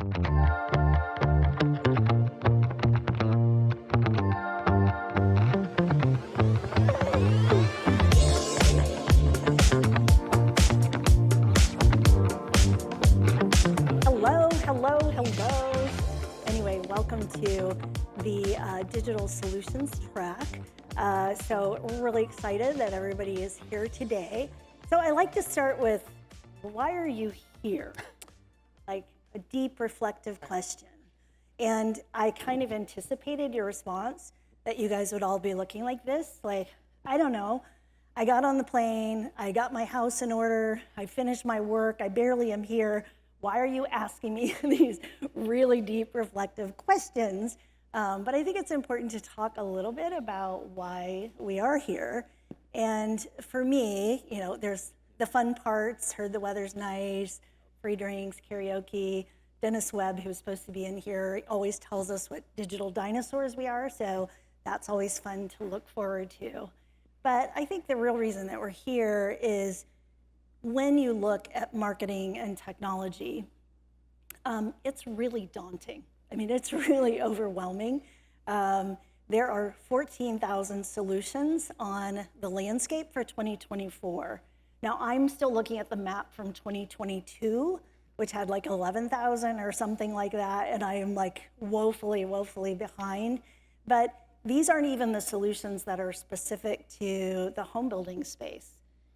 Hello. Anyway, welcome to the Digital Solutions track. So we're really excited that everybody is here today. So I like to start with, why are you here? Like a deep reflective question. And I kind of anticipated your response that you guys would all be looking like this. Like, I don't know. I got on the plane, I got my house in order, I finished my work, I barely am here. Why are you asking me these really deep reflective questions? But I think it's important to talk a little bit about why we are here. And for me, you know, there's the fun parts, heard the weather's nice, free drinks, karaoke. Dennis Webb, who's supposed to be in here, always tells us what digital dinosaurs we are, so that's always fun to look forward to. But I think the real reason that we're here is when you look at marketing and technology, it's really daunting. I mean, it's really overwhelming. There are 14,000 solutions on the landscape for 2024. Now, I'm still looking at the map from 2022, which had like 11,000 or something like that, and I am like woefully behind. But these aren't even the solutions that are specific to the home building space.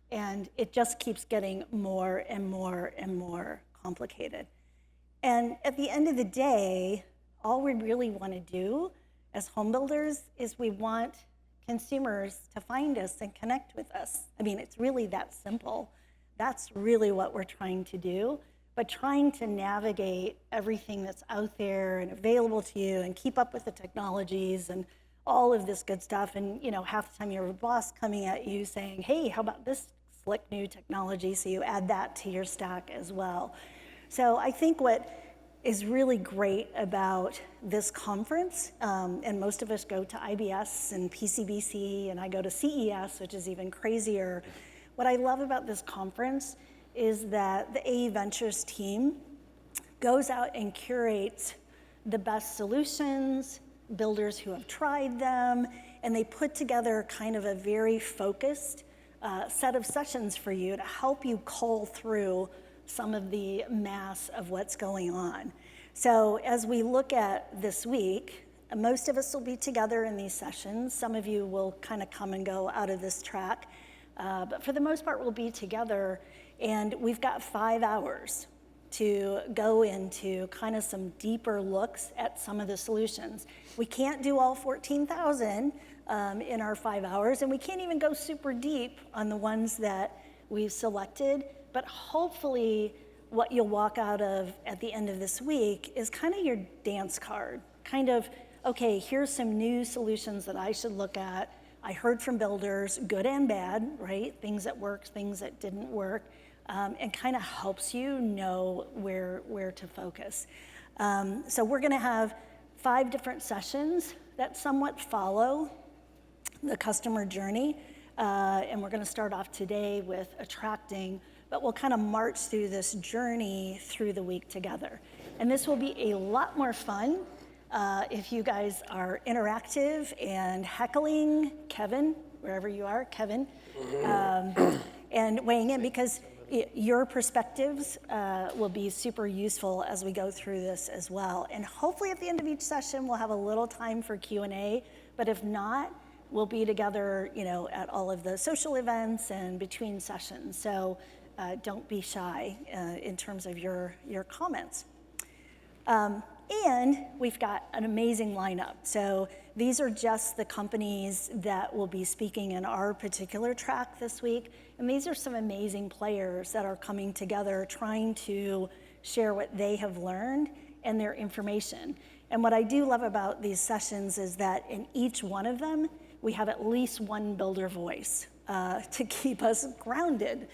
And it just keeps getting more and more complicated. And at the end of the day, all we really want to do as home builders is we want consumers to find us and connect with us. I mean, it's really that simple. That's really what we're trying to do. But trying to navigate everything that's out there and available to you and keep up with the technologies and all of this good stuff. And you know, half the time you have a boss coming at you saying, hey, how about this slick new technology? So you add that to your stack as well. So I think what is really great about this conference, and most of us go to IBS and PCBC, and I go to CES, which is even crazier. What I love about this conference is that the AE Ventures team goes out and curates the best solutions, builders who have tried them, and they put together kind of a very focused set of sessions for you to help you cull through some of the mass of what's going on. So as we look at this week, most of us will be together in these sessions. Some of you will kind of come and go out of this track, but for the most part, we'll be together, and we've got 5 hours to go into kind of some deeper looks at some of the solutions. We can't do all 14,000 in our 5 hours, and we can't even go super deep on the ones that we've selected, but hopefully what you'll walk out of at the end of this week is kind of your dance card, kind of, okay, here's some new solutions that I should look at. I heard from builders, good and bad, right? Things that worked, things that didn't work. And kind of helps you know where to focus. So we're gonna have 5 different sessions that somewhat follow the customer journey. And we're gonna start off today with attracting, but we'll kind of march through this journey through the week together. And this will be a lot more fun if you guys are interactive and heckling Kevin, wherever you are, Kevin, and weighing in, because your perspectives will be super useful as we go through this as well. And hopefully at the end of each session, we'll have a little time for Q&A, but if not, we'll be together, you know, at all of the social events and between sessions. So don't be shy in terms of your comments. And we've got an amazing lineup. So these are just the companies that will be speaking in our particular track this week. And these are some amazing players that are coming together trying to share what they have learned and their information. And what I do love about these sessions is that in each one of them, we have at least one builder voice to keep us grounded.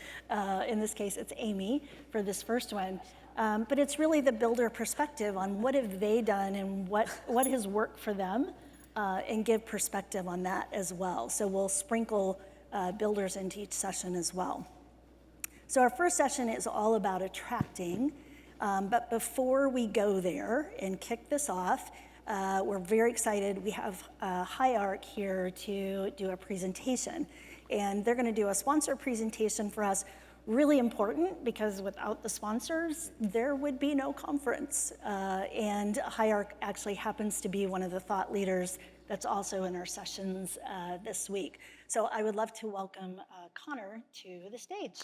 In this case, it's Amy for this first one. But it's really the builder perspective on what have they done and what has worked for them, and give perspective on that as well. So we'll sprinkle builders into each session as well. So our first session is all about attracting. But before we go there and kick this off, we're very excited. We have Higharc here to do a presentation. And they're going to do a sponsor presentation for us. Really important, because without the sponsors, there would be no conference. And Higharc actually happens to be one of the thought leaders that's also in our sessions this week. So I would love to welcome Connor to the stage.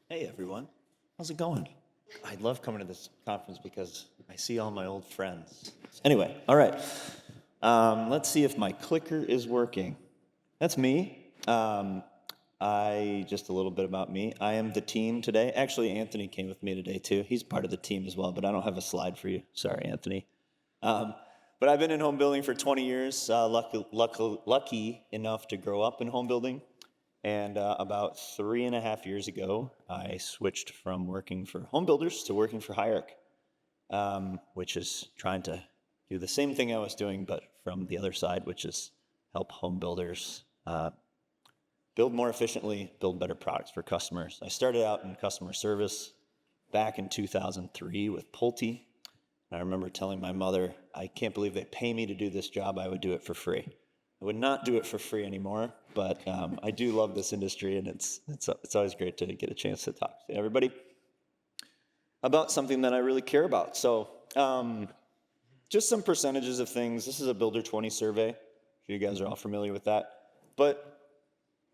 Hey everyone, how's it going? I love coming to this conference because I see all my old friends. Anyway, all right. Let's see if my clicker is working. That's me. Just a little bit about me. I am the team today. Actually, Anthony came with me today too. He's part of the team as well, but I don't have a slide for you. Sorry, Anthony. But I've been in home building for 20 years, lucky enough to grow up in home building. And about 3.5 years ago, I switched from working for Homebuilders to working for Higharc, which is trying to do the same thing I was doing, but from the other side, which is help home builders build more efficiently, build better products for customers. I started out in customer service back in 2003 with Pulte. I remember telling my mother, I can't believe they pay me to do this job. I would do it for free. I would not do it for free anymore, but I do love this industry, and it's always great to get a chance to talk to everybody about something that I really care about. So just some percentages of things. This is a Builder 20 survey. You guys are all familiar with that. But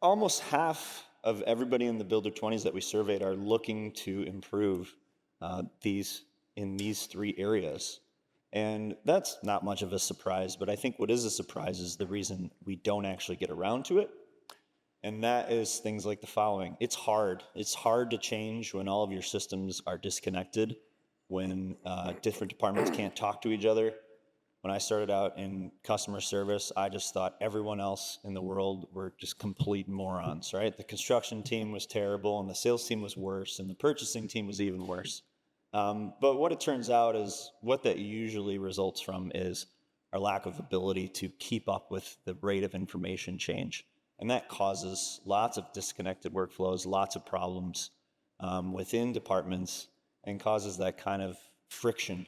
almost half of everybody in the Builder 20s that we surveyed are looking to improve in these three areas. And that's not much of a surprise, but I think what is a surprise is the reason we don't actually get around to it. And that is things like the following. It's hard. It's hard to change when all of your systems are disconnected, when different departments can't talk to each other. When I started out in customer service, I just thought everyone else in the world were just complete morons, right? The construction team was terrible, and the sales team was worse, and the purchasing team was even worse. But what it turns out is what that usually results from is our lack of ability to keep up with the rate of information change. And that causes lots of disconnected workflows, lots of problems within departments, and causes that kind of friction.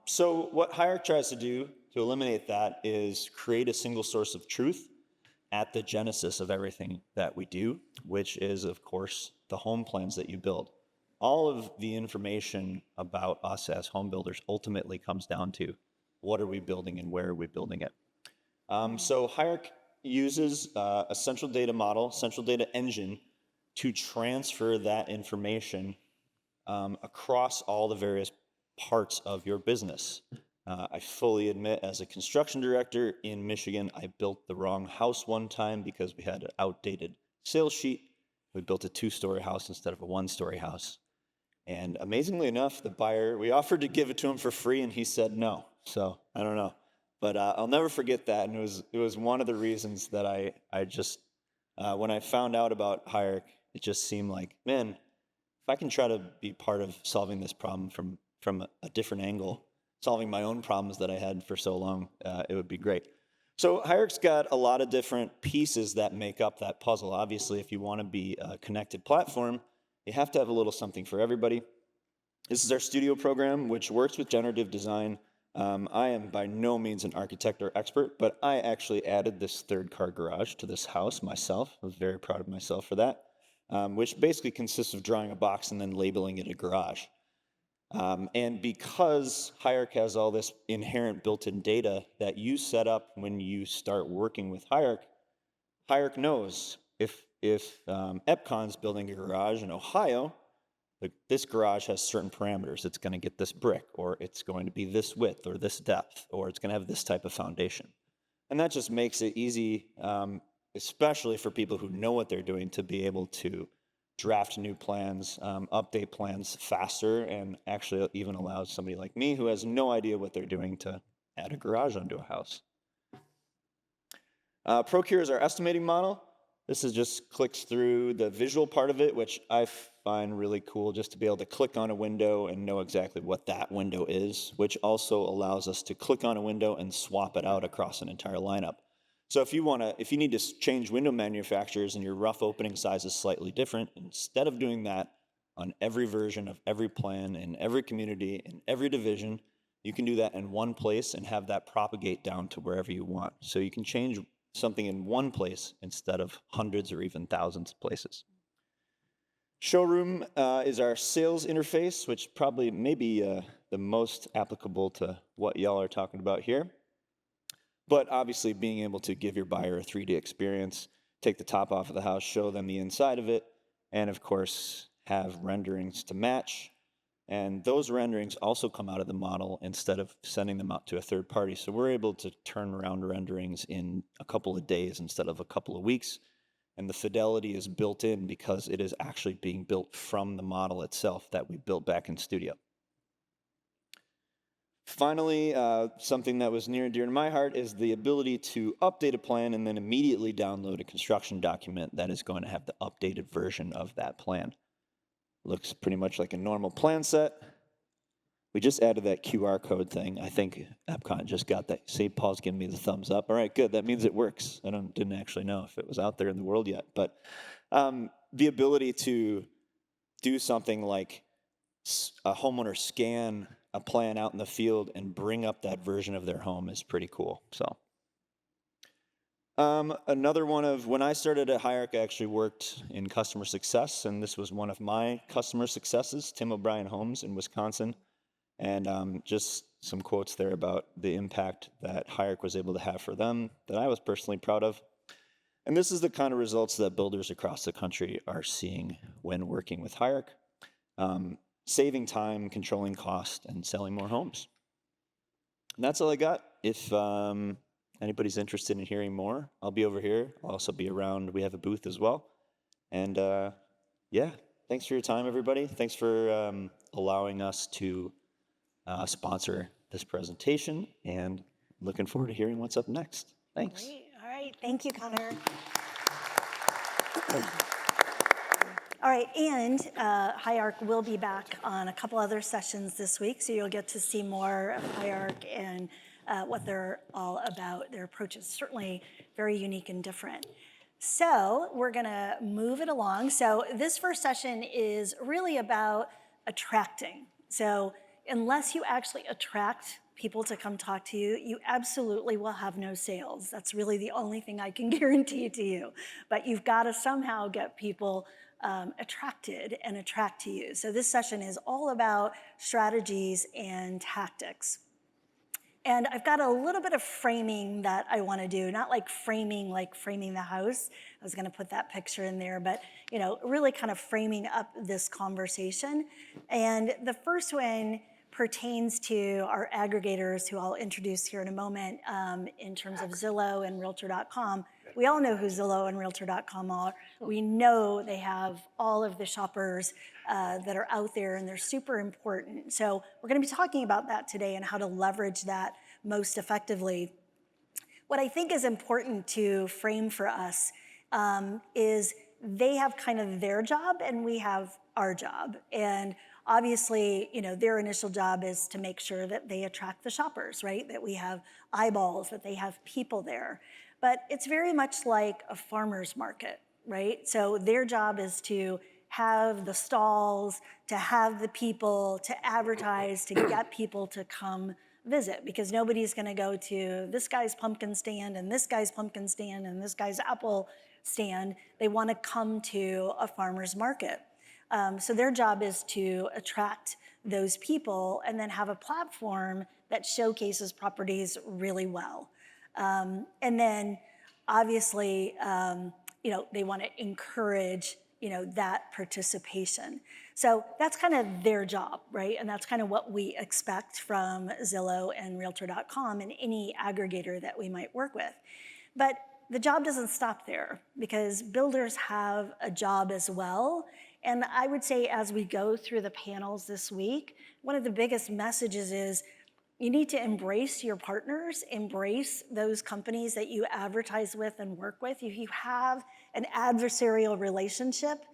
So what Higharc tries to do to eliminate that is create a single source of truth at the genesis of everything that we do, which is, of course, the home plans that you build. All of the information about us as home builders ultimately comes down to what are we building and where are we building it. So Higharc uses a central data model, central data engine, to transfer that information across all the various parts of your business. I fully admit, as a construction director in Michigan, I built the wrong house one time because we had an outdated sales sheet. We built a 2-story house instead of a 1-story house. And amazingly enough, the buyer, we offered to give it to him for free, and he said no. So I don't know. But I'll never forget that. And it was one of the reasons that I just, when I found out about Higharc, it just seemed like, man, if I can try to be part of solving this problem from a different angle, solving my own problems that I had for so long, it would be great. So Higharc's got a lot of different pieces that make up that puzzle. Obviously, if you want to be a connected platform, you have to have a little something for everybody. This is our studio program, which works with generative design. I am by no means an architect or expert, but I actually added this 3rd-car garage to this house myself. I was very proud of myself for that, which basically consists of drawing a box and then labeling it a garage. And because Higharc has all this inherent built-in data that you set up when you start working with Higharc, Higharc knows if Epcon's building a garage in Ohio, this garage has certain parameters. It's going to get this brick, or it's going to be this width or this depth, or it's going to have this type of foundation. And that just makes it easy, especially for people who know what they're doing, to be able to draft new plans, update plans faster, and actually even allows somebody like me who has no idea what they're doing to add a garage onto a house. Procure is our estimating model. This is just clicks through the visual part of it, which I find really cool, just to be able to click on a window and know exactly what that window is, which also allows us to click on a window and swap it out across an entire lineup. So if you need to change window manufacturers and your rough opening size is slightly different, instead of doing that on every version of every plan in every community, in every division, you can do that in one place and have that propagate down to wherever you want. So you can change something in one place instead of hundreds or even thousands of places. Showroom is our sales interface, which probably may be the most applicable to what y'all are talking about here. But obviously being able to give your buyer a 3D experience, take the top off of the house, show them the inside of it, and of course have renderings to match. And those renderings also come out of the model instead of sending them out to a third party. So we're able to turn around renderings in a couple of days instead of a couple of weeks. And the fidelity is built in because it is actually being built from the model itself that we built back in studio. Finally, something that was near and dear to my heart is the ability to update a plan and then immediately download a construction document that is going to have the updated version of that plan. Looks pretty much like a normal plan set. We just added that QR code thing. I think Epcot just got that. See, Paul's giving me the thumbs up. All right, good. That means it works. I didn't actually know if it was out there in the world yet. But the ability to do something like a homeowner scan a plan out in the field and bring up that version of their home is pretty cool. So another one of, when I started at Higharc, I actually worked in customer success, and this was one of my customer successes, Tim O'Brien Homes in Wisconsin. And just some quotes there about the impact that Higharc was able to have for them that I was personally proud of. And this is the kind of results that builders across the country are seeing when working with Higharc. Saving time, controlling cost, and selling more homes. And that's all I got. If anybody's interested in hearing more, I'll be over here. I'll also be around. We have a booth as well. And yeah, thanks for your time, everybody. Thanks for allowing us to sponsor this presentation, and looking forward to hearing what's up next. Thanks. Great. All right. Thank you, Connor. All right, and Higharc will be back on a couple other sessions this week, so you'll get to see more of Higharc and what they're all about. Their approach is certainly very unique and different. So we're gonna move it along. So this first session is really about attracting. So unless you actually attract people to come talk to you, you absolutely will have no sales. That's really the only thing I can guarantee to you. But you've got to somehow get people attracted and attract to you. So this session is all about strategies and tactics. And I've got a little bit of framing that I want to do, not like framing the house. I was going to put that picture in there, but really kind of framing up this conversation. And the first one pertains to our aggregators, who I'll introduce here in a moment, in terms of Zillow and Realtor.com. We all know who Zillow and Realtor.com are. We know they have all of the shoppers that are out there, and they're super important. So we're going to be talking about that today and how to leverage that most effectively. What I think is important to frame for us is they have kind of their job and we have our job. And obviously, their initial job is to make sure that they attract the shoppers, right? That we have eyeballs, that they have people there. But it's very much like a farmer's market, right? So their job is to have the stalls, to have the people, to advertise, to get people to come visit, because nobody's gonna go to this guy's pumpkin stand and this guy's pumpkin stand and this guy's apple stand. They wanna come to a farmer's market. So their job is to attract those people and then have a platform that showcases properties really well. And then obviously, they want to encourage, that participation. So that's kind of their job, right? And that's kind of what we expect from Zillow and Realtor.com and any aggregator that we might work with. But the job doesn't stop there, because builders have a job as well. And I would say, as we go through the panels this week, one of the biggest messages is you need to embrace your partners, embrace those companies that you advertise with and work with. If you have an adversarial relationship,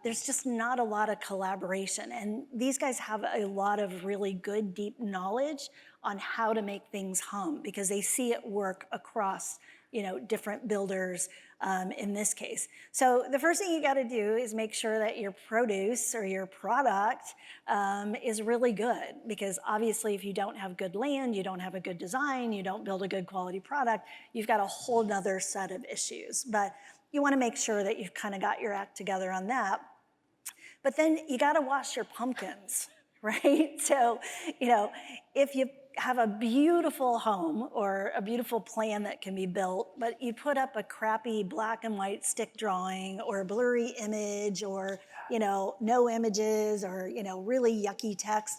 there's just not a lot of collaboration. And these guys have a lot of really good, deep knowledge on how to make things hum, because they see it work across different builders in this case. So the first thing you got to do is make sure that your produce or your product is really good, because obviously if you don't have good land, you don't have a good design, you don't build a good quality product, you've got a whole nother set of issues. But you want to make sure that you've kind of got your act together on that. But then you got to wash your pumpkins, right? So, if you have a beautiful home or a beautiful plan that can be built, but you put up a crappy black and white stick drawing or a blurry image or, no images or, really yucky text,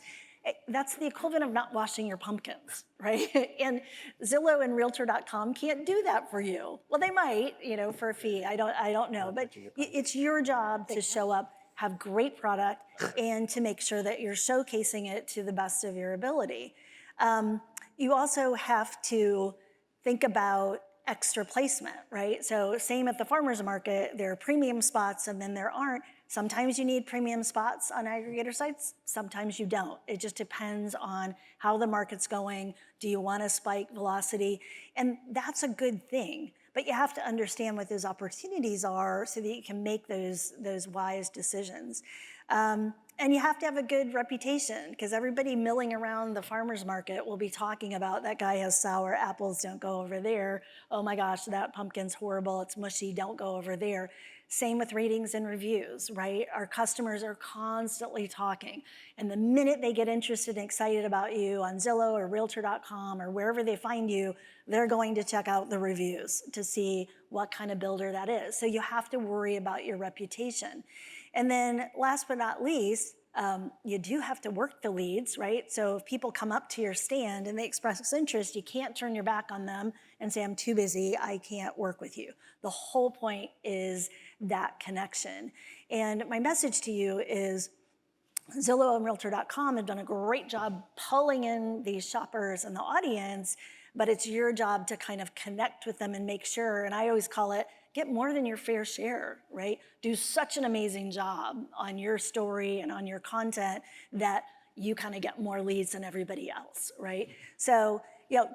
that's the equivalent of not washing your pumpkins, right? And Zillow and Realtor.com can't do that for you. Well, they might, for a fee. I don't know, but it's your job to show up, have great product, and to make sure that you're showcasing it to the best of your ability. You also have to think about extra placement, right? So same at the farmer's market, there are premium spots and then there aren't. Sometimes you need premium spots on aggregator sites, sometimes you don't. It just depends on how the market's going. Do you want to spike velocity? And that's a good thing. But you have to understand what those opportunities are so that you can make those wise decisions. And you have to have a good reputation, because everybody milling around the farmer's market will be talking about that guy has sour apples, don't go over there. Oh my gosh, that pumpkin's horrible, it's mushy, don't go over there. Same with ratings and reviews, right? Our customers are constantly talking. And the minute they get interested and excited about you on Zillow or Realtor.com or wherever they find you, they're going to check out the reviews to see what kind of builder that is. So you have to worry about your reputation. And then last but not least, you do have to work the leads, right? So if people come up to your stand and they express interest, you can't turn your back on them and say, I'm too busy, I can't work with you. The whole point is that connection. And my message to you is Zillow and Realtor.com have done a great job pulling in these shoppers and the audience, but it's your job to kind of connect with them and make sure, and I always call it, get more than your fair share, right? Do such an amazing job on your story and on your content that you kind of get more leads than everybody else, right? So,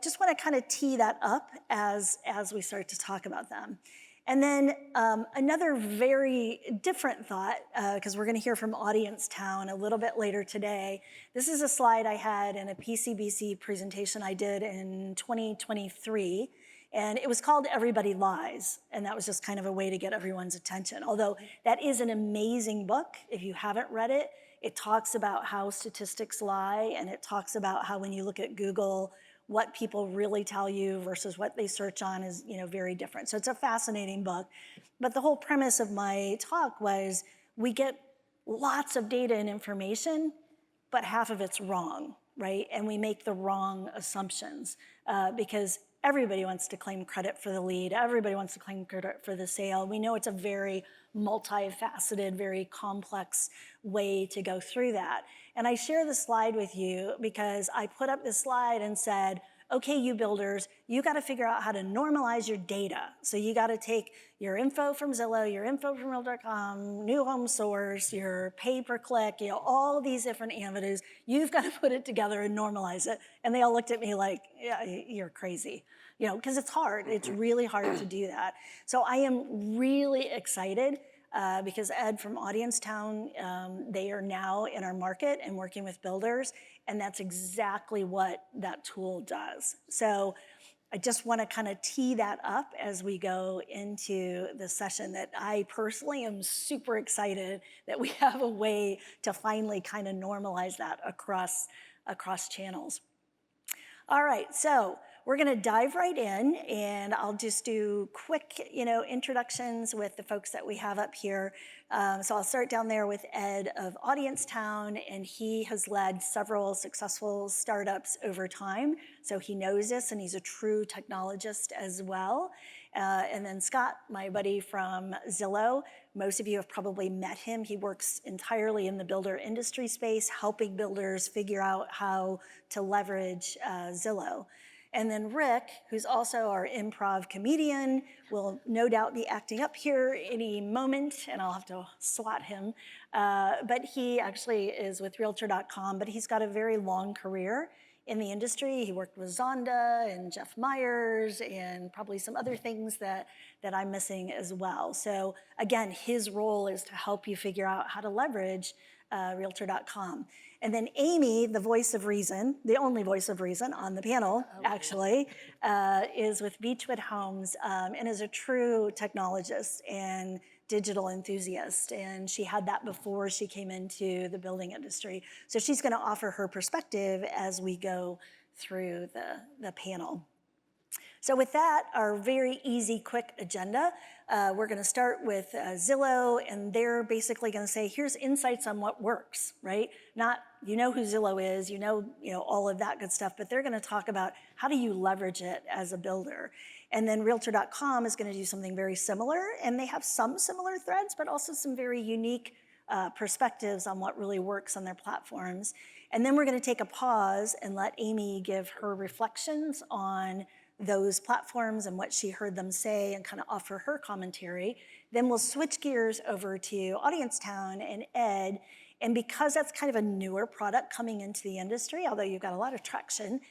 just want to kind of tee that up as we start to talk about them. And then another very different thought, because we're going to hear from Audience Town a little bit later today. This is a slide I had in a PCBC presentation I did in 2023. And it was called Everybody Lies, and that was just kind of a way to get everyone's attention. Although that is an amazing book. If you haven't read it, it talks about how statistics lie, and it talks about how when you look at Google, what people really tell you versus what they search on is, very different. So it's a fascinating book. But the whole premise of my talk was we get lots of data and information, but half of it's wrong, right? And we make the wrong assumptions because everybody wants to claim credit for the lead. Everybody wants to claim credit for the sale. We know it's a very multifaceted, very complex way to go through that. And I share the slide with you because I put up this slide and said, okay, you builders, you got to figure out how to normalize your data. So you got to take your info from Zillow, your info from Realtor.com, New Home Source, your pay-per-click, all these different avenues. You've got to put it together and normalize it. And they all looked at me like, yeah, you're crazy. Because it's hard. It's really hard to do that. So I am really excited because Ed from Audience Town, they are now in our market and working with builders, and that's exactly what that tool does. So I just want to kind of tee that up as we go into the session that I personally am super excited that we have a way to finally kind of normalize that across channels. All right, so we're going to dive right in, and I'll just do quick, introductions with the folks that we have up here. So I'll start down there with Ed of Audience Town, and he has led several successful startups over time. So he knows this, and he's a true technologist as well. And then Scott, my buddy from Zillow. Most of you have probably met him. He works entirely in the builder industry space, helping builders figure out how to leverage Zillow. And then Rick, who's also our improv comedian, will no doubt be acting up here any moment, and I'll have to swat him. But he actually is with Realtor.com, but he's got a very long career in the industry. He worked with Zonda and Jeff Myers and probably some other things that I'm missing as well. So again, his role is to help you figure out how to leverage Realtor.com. And then Amy, the voice of reason, the only voice of reason on the panel, actually, is with Beechwood Homes and is a true technologist and digital enthusiast. And she had that before she came into the building industry. So she's going to offer her perspective as we go through the panel. So with that, our very easy, quick agenda, we're going to start with Zillow, and they're basically going to say, here's insights on what works, right? Not, you know who Zillow is, you know all of that good stuff, but they're going to talk about how do you leverage it as a builder. And then Realtor.com is going to do something very similar, and they have some similar threads, but also some very unique perspectives on what really works on their platforms. And then we're going to take a pause and let Amy give her reflections on those platforms and what she heard them say and kind of offer her commentary. Then we'll switch gears over to Audience Town and Ed. And because that's kind of a newer product coming into the industry, although you've got a lot of traction,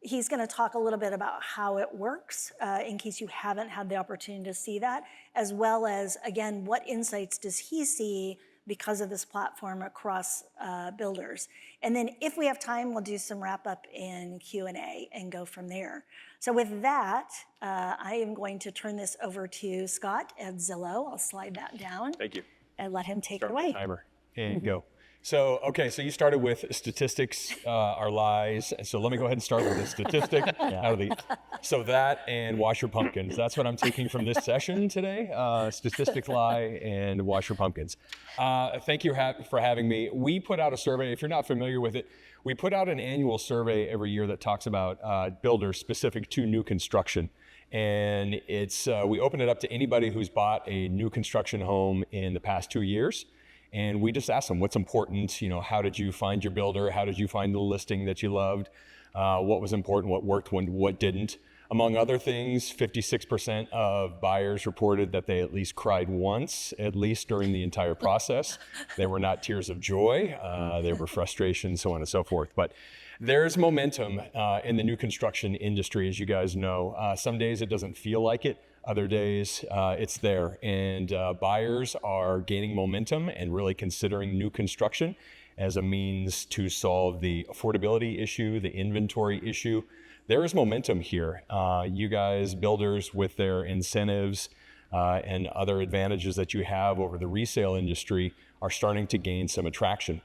he's going to talk a little bit about how it works in case you haven't had the opportunity to see that, as well as, again, what insights does he see because of this platform across builders. And then if we have time, we'll do some wrap up in Q&A and go from there. So with that, I am going to turn this over to Scott at Zillow. I'll slide that down. Thank you. And let him take it away. Timer and go. So, okay, so you started with statistics are lies. So let me go ahead and start with a statistic. So that and wash your pumpkins. That's what I'm taking from this session today. Statistics lie and wash your pumpkins. Thank you for having me. We put out a survey. If you're not familiar with it, we put out an annual survey every year that talks about builders specific to new construction. And it's we open it up to anybody who's bought a new construction home in the past 2 years. And we just ask them what's important, how did you find your builder? How did you find the listing that you loved? What was important, what worked, what didn't? Among other things, 56% of buyers reported that they at least cried once, at least during the entire process. They were not tears of joy, they were frustration, so on and so forth. But there's momentum in the new construction industry, as you guys know. Some days it doesn't feel like it. Other days, it's there. And buyers are gaining momentum and really considering new construction as a means to solve the affordability issue, the inventory issue. There is momentum here. You guys, builders, with their incentives and other advantages that you have over the resale industry, are starting to gain some attraction.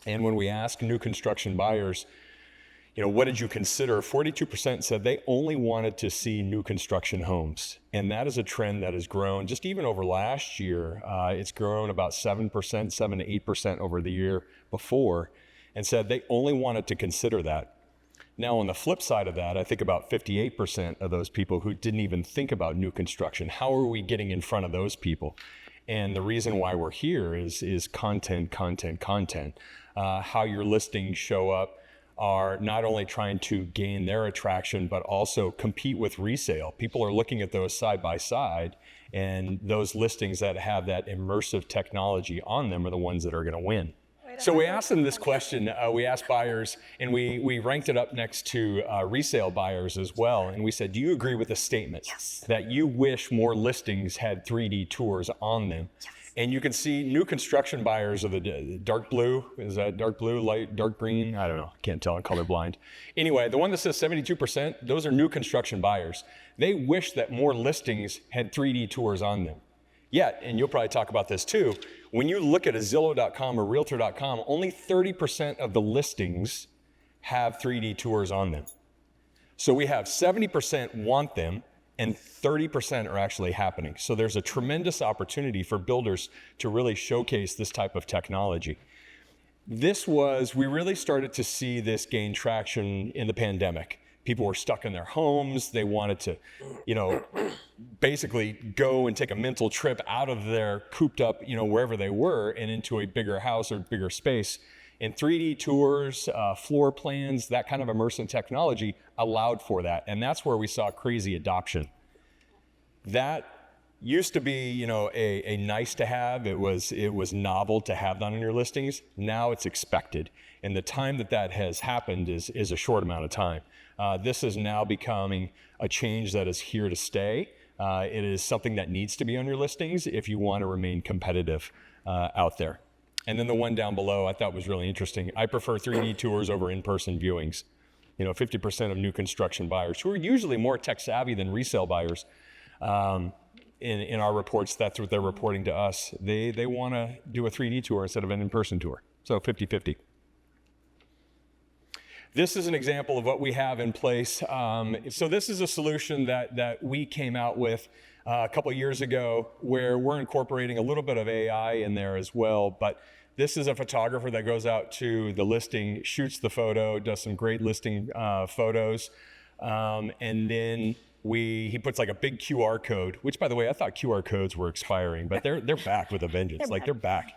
And when we ask new construction buyers, what did you consider? 42% said they only wanted to see new construction homes. And that is a trend that has grown just even over last year. It's grown about 7% to 8% over the year before, and said they only wanted to consider that. Now, on the flip side of that, I think about 58% of those people who didn't even think about new construction. How are we getting in front of those people? And the reason why we're here is content. How your listings show up are not only trying to gain their attraction, but also compete with resale. People are looking at those side by side, and those listings that have that immersive technology on them are the ones that are going to win. So we asked them this question. We asked buyers, and we ranked it up next to resale buyers as well. And we said, do you agree with the statement that you wish more listings had 3D tours on them? Yes. And you can see new construction buyers are the dark blue. Is that dark blue, light, dark green? I don't know. Can't tell. I'm colorblind. Anyway, the one that says 72%, those are new construction buyers. They wish that more listings had 3D tours on them. Yet, and you'll probably talk about this too, when you look at a Zillow.com or Realtor.com, only 30% of the listings have 3D tours on them. So we have 70% want them, and 30% are actually happening. So there's a tremendous opportunity for builders to really showcase this type of technology. We really started to see this gain traction in the pandemic. People were stuck in their homes. They wanted to, basically go and take a mental trip out of their cooped up, wherever they were, and into a bigger house or bigger space. And 3D tours, floor plans, that kind of immersive technology allowed for that. And that's where we saw crazy adoption. That used to be, you know, a nice to have. It was novel to have that on your listings. Now it's expected. And the time that has happened is a short amount of time. This is now becoming a change that is here to stay. It is something that needs to be on your listings if you want to remain competitive out there. And then the one down below I thought was really interesting. I prefer 3D tours over in-person viewings. You know, 50% of new construction buyers, who are usually more tech savvy than resale buyers, in our reports, that's what they're reporting to us. They want to do a 3D tour instead of an in-person tour. So 50-50. This is an example of what we have in place. So this is a solution that we came out with a couple of years ago, where we're incorporating a little bit of AI in there as well. But this is a photographer that goes out to the listing, shoots the photo, does some great listing photos, and then he puts like a big QR code, which, by the way, I thought QR codes were expiring, but they're back with a vengeance. They're back.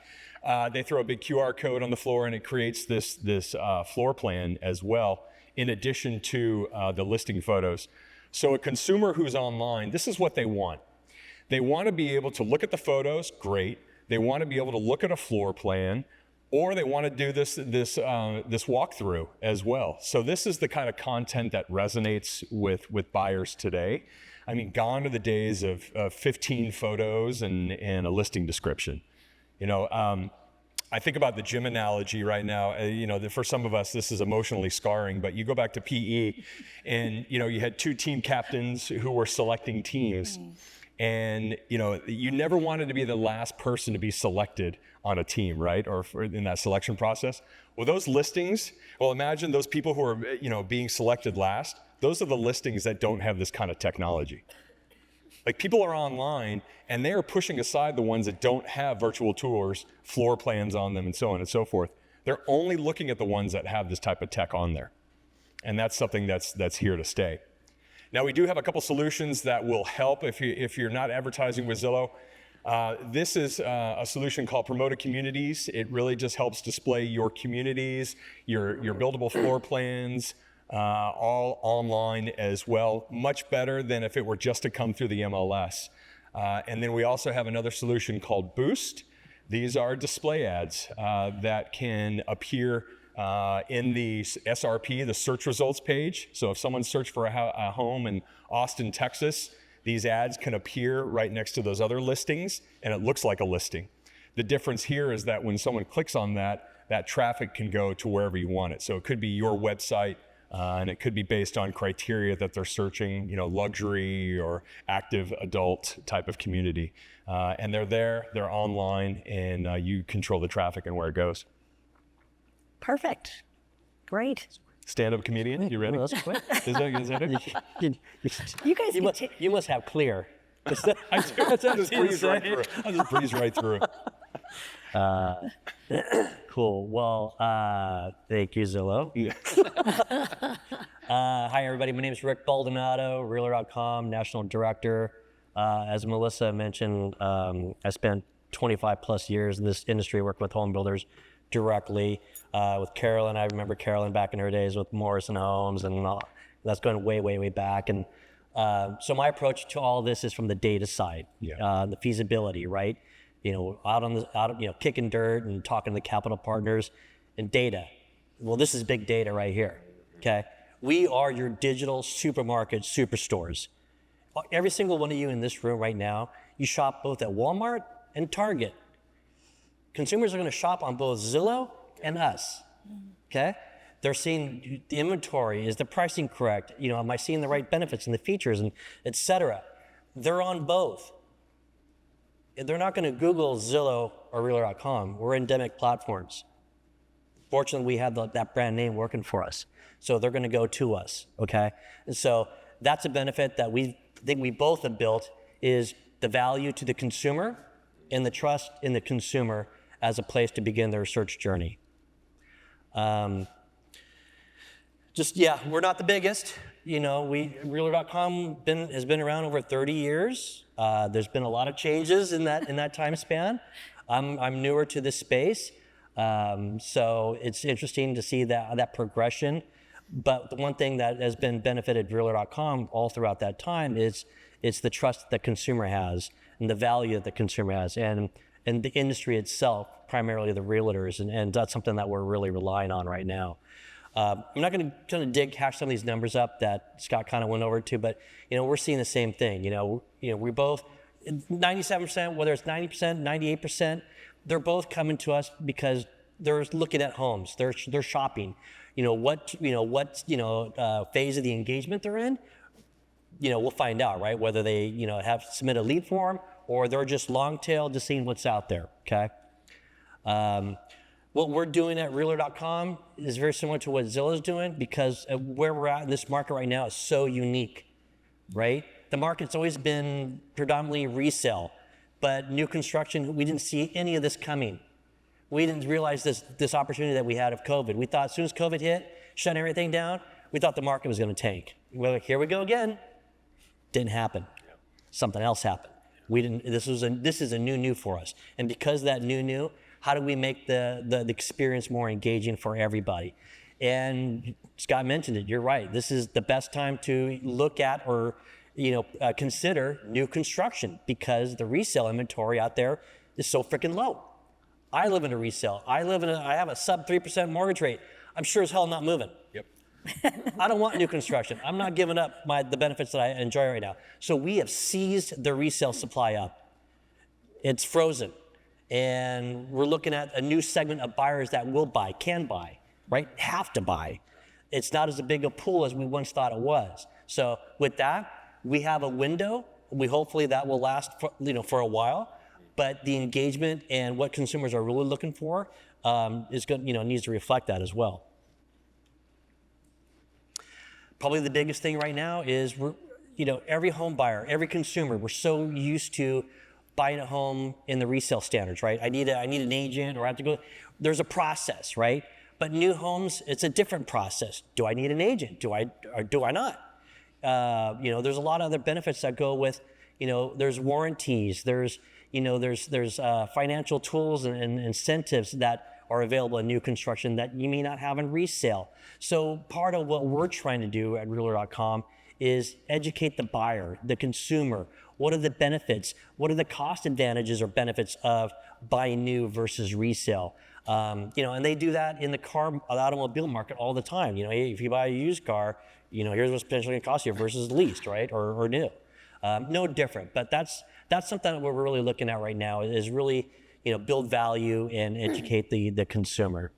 They throw a big QR code on the floor, and it creates this floor plan as well, in addition to the listing photos. So a consumer who's online, this is what they want. They want to be able to look at the photos, great. They want to be able to look at a floor plan, or they want to do this walkthrough as well. So this is the kind of content that resonates with buyers today. I mean, gone are the days of 15 photos and a listing description. You know, I think about the gym analogy right now. You know, for some of us, this is emotionally scarring, but you go back to PE and, you know, you had two team captains who were selecting teams. And, you know, you never wanted to be the last person to be selected on a team, right? Or in that selection process. Well, those listings, well, imagine those people who are, you know, being selected last. Those are the listings that don't have this kind of technology. Like, people are online and they are pushing aside the ones that don't have virtual tours, floor plans on them, and so on and so forth. They're only looking at the ones that have this type of tech on there. And that's something that's here to stay. Now, we do have a couple solutions that will help if you're not advertising with Zillow. This is a solution called Promoted Communities. It really just helps display your communities, your buildable floor plans, all online as well. Much better than if it were just to come through the MLS. And then we also have another solution called Boost. These are display ads that can appear in the SRP, the search results page. So if someone searched for a home in Austin, Texas, these ads can appear right next to those other listings, and it looks like a listing. The difference here is that when someone clicks on that traffic can go to wherever you want it. So it could be your website, and it could be based on criteria that they're searching, you know, luxury or active adult type of community. And they're there, they're online, and you control the traffic and where it goes. Perfect. Great. Stand-up comedian, you ready? Well, that's quick. Is that it? You guys You must have clear. I do. I'll just breeze right through it. I'll just breeze right through it. Cool. Well, thank you, Zillow. Hi, everybody. My name is Rick Baldonado, Realtor.com, National Director. As Melissa mentioned, I spent 25 plus years in this industry working with home builders directly. With Carolyn, I remember Carolyn back in her days with Morrison Homes, and all, that's going way, way, way back. And so my approach to all this is from the data side, the feasibility, right? You know, kicking dirt and talking to the capital partners and data. Well, this is big data right here, okay? We are your digital supermarket superstores. Every single one of you in this room right now, you shop both at Walmart and Target. Consumers are gonna shop on both Zillow and us, okay? They're seeing the inventory, is the pricing correct? You know, am I seeing the right benefits and the features and et cetera? They're on both. They're not gonna Google Zillow or Realtor.com. We're endemic platforms. Fortunately, we have that brand name working for us. So they're gonna go to us, okay? And so that's a benefit that we think we both have built, is the value to the consumer and the trust in the consumer as a place to begin their search journey. We're not the biggest. You know, Realtor.com has been around over 30 years. There's been a lot of changes in that time span. I'm newer to this space, so it's interesting to see that progression. But the one thing that has been benefited Realtor.com all throughout that time is it's the trust that the consumer has. and the value that the consumer has, and the industry itself, primarily the realtors, and that's something that we're really relying on right now. I'm not going to hash some of these numbers up that Scott kind of went over to, but we're seeing the same thing. We both 97%, whether it's 90%, 98%, they're both coming to us because they're looking at homes. They're shopping. What phase of the engagement they're in. We'll find out, right? Whether they have submit a lead form or they're just long tail, just seeing what's out there. Okay. What we're doing at Realtor.com is very similar to what Zillow's doing, because where we're at in this market right now is so unique, right? The market's always been predominantly resale, but new construction, we didn't see any of this coming. We didn't realize this opportunity that we had of COVID. We thought as soon as COVID hit, shut everything down, we thought the market was going to tank. We're like, here we go again. Didn't happen. Something else happened. We didn't. This is a new for us, and because of that new, how do we make the experience more engaging for everybody? And Scott mentioned it. You're right. This is the best time to look at or consider new construction, because the resale inventory out there is so freaking low. I live in a resale. I have a sub 3% mortgage rate. I'm sure as hell not moving. Yep. I don't want new construction. I'm not giving up the benefits that I enjoy right now. So we have seized the resale supply up. It's frozen. And we're looking at a new segment of buyers that will buy, can buy, right? Have to buy. It's not as big a pool as we once thought it was. So with that, we have a window. Hopefully that will last for a while. But the engagement and what consumers are really looking for needs to reflect that as well. Probably the biggest thing right now is every home buyer, every consumer, we're so used to buying a home in the resale standards, right? I need an agent, or I have to go. There's a process, right? But new homes, it's a different process. Do I need an agent? Do I or do I not? There's a lot of other benefits that go with. There's warranties. There's financial tools and incentives that are available in new construction that you may not have in resale. So part of what we're trying to do at Realtor.com is educate the buyer, the consumer. What are the benefits? What are the cost advantages or benefits of buying new versus resale? And they do that in the automobile market all the time. Hey, if you buy a used car, here's what's potentially going to cost you versus leased, right, or new. No different, but that's something that we're really looking at right now is really, build value and educate the consumer.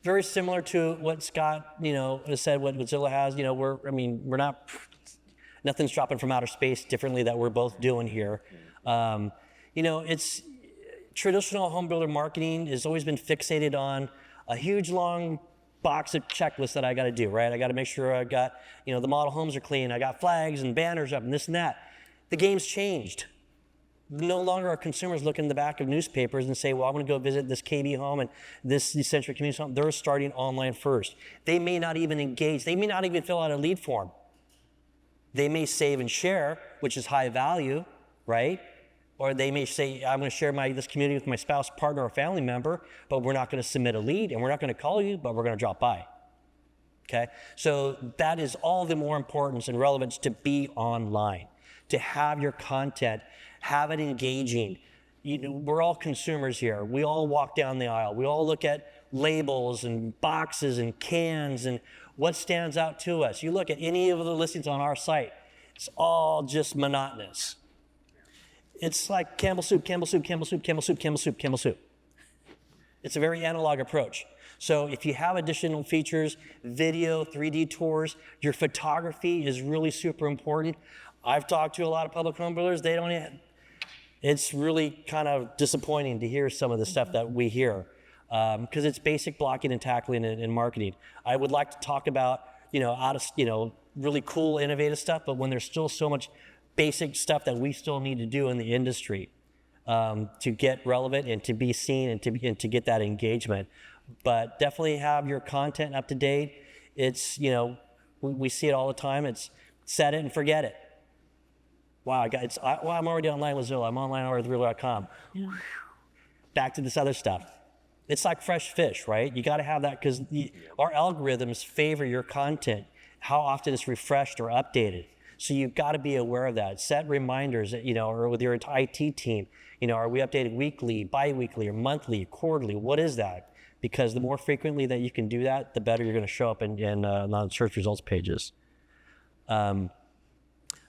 Very similar to what Scott, has said, what Zillow has. We're not, nothing's dropping from outer space differently that we're both doing here. It's traditional home builder marketing has always been fixated on a huge long box of checklists that I got to do, right? I got to make sure I got, the model homes are clean. I got flags and banners up and this and that. The game's changed. No longer are consumers looking in the back of newspapers and say, well, I'm going to go visit this KB home and this Century Community home. They're starting online first. They may not even engage. They may not even fill out a lead form. They may save and share, which is high value, right? Or they may say, I'm going to share this community with my spouse, partner, or family member, but we're not going to submit a lead and we're not going to call you, but we're going to drop by. Okay? So that is all the more importance and relevance to be online, to have your content, have it engaging. We're all consumers here. We all walk down the aisle. We all look at labels and boxes and cans and what stands out to us. You look at any of the listings on our site, it's all just monotonous. It's like Campbell soup, Campbell soup, Campbell soup, Campbell soup, Campbell soup, Campbell soup. It's a very analog approach. So if you have additional features, video, 3D tours, your photography is really super important. I've talked to a lot of public home builders. It's really kind of disappointing to hear some of the stuff that we hear because it's basic blocking and tackling and marketing. I would like to talk about, really cool, innovative stuff, but when there's still so much basic stuff that we still need to do in the industry to get relevant and to be seen and to get that engagement. But definitely have your content up to date. It's, we see it all the time. It's set it and forget it. Wow, I'm already online with Zillow. I'm online with Realtor.com. Yeah. Back to this other stuff. It's like fresh fish, right? You got to have that because our algorithms favor your content, how often it's refreshed or updated. So you've got to be aware of that. Set reminders, or with your IT team, are we updating weekly, bi-weekly, or monthly, quarterly? What is that? Because the more frequently that you can do that, the better you're going to show up on search results pages. Again,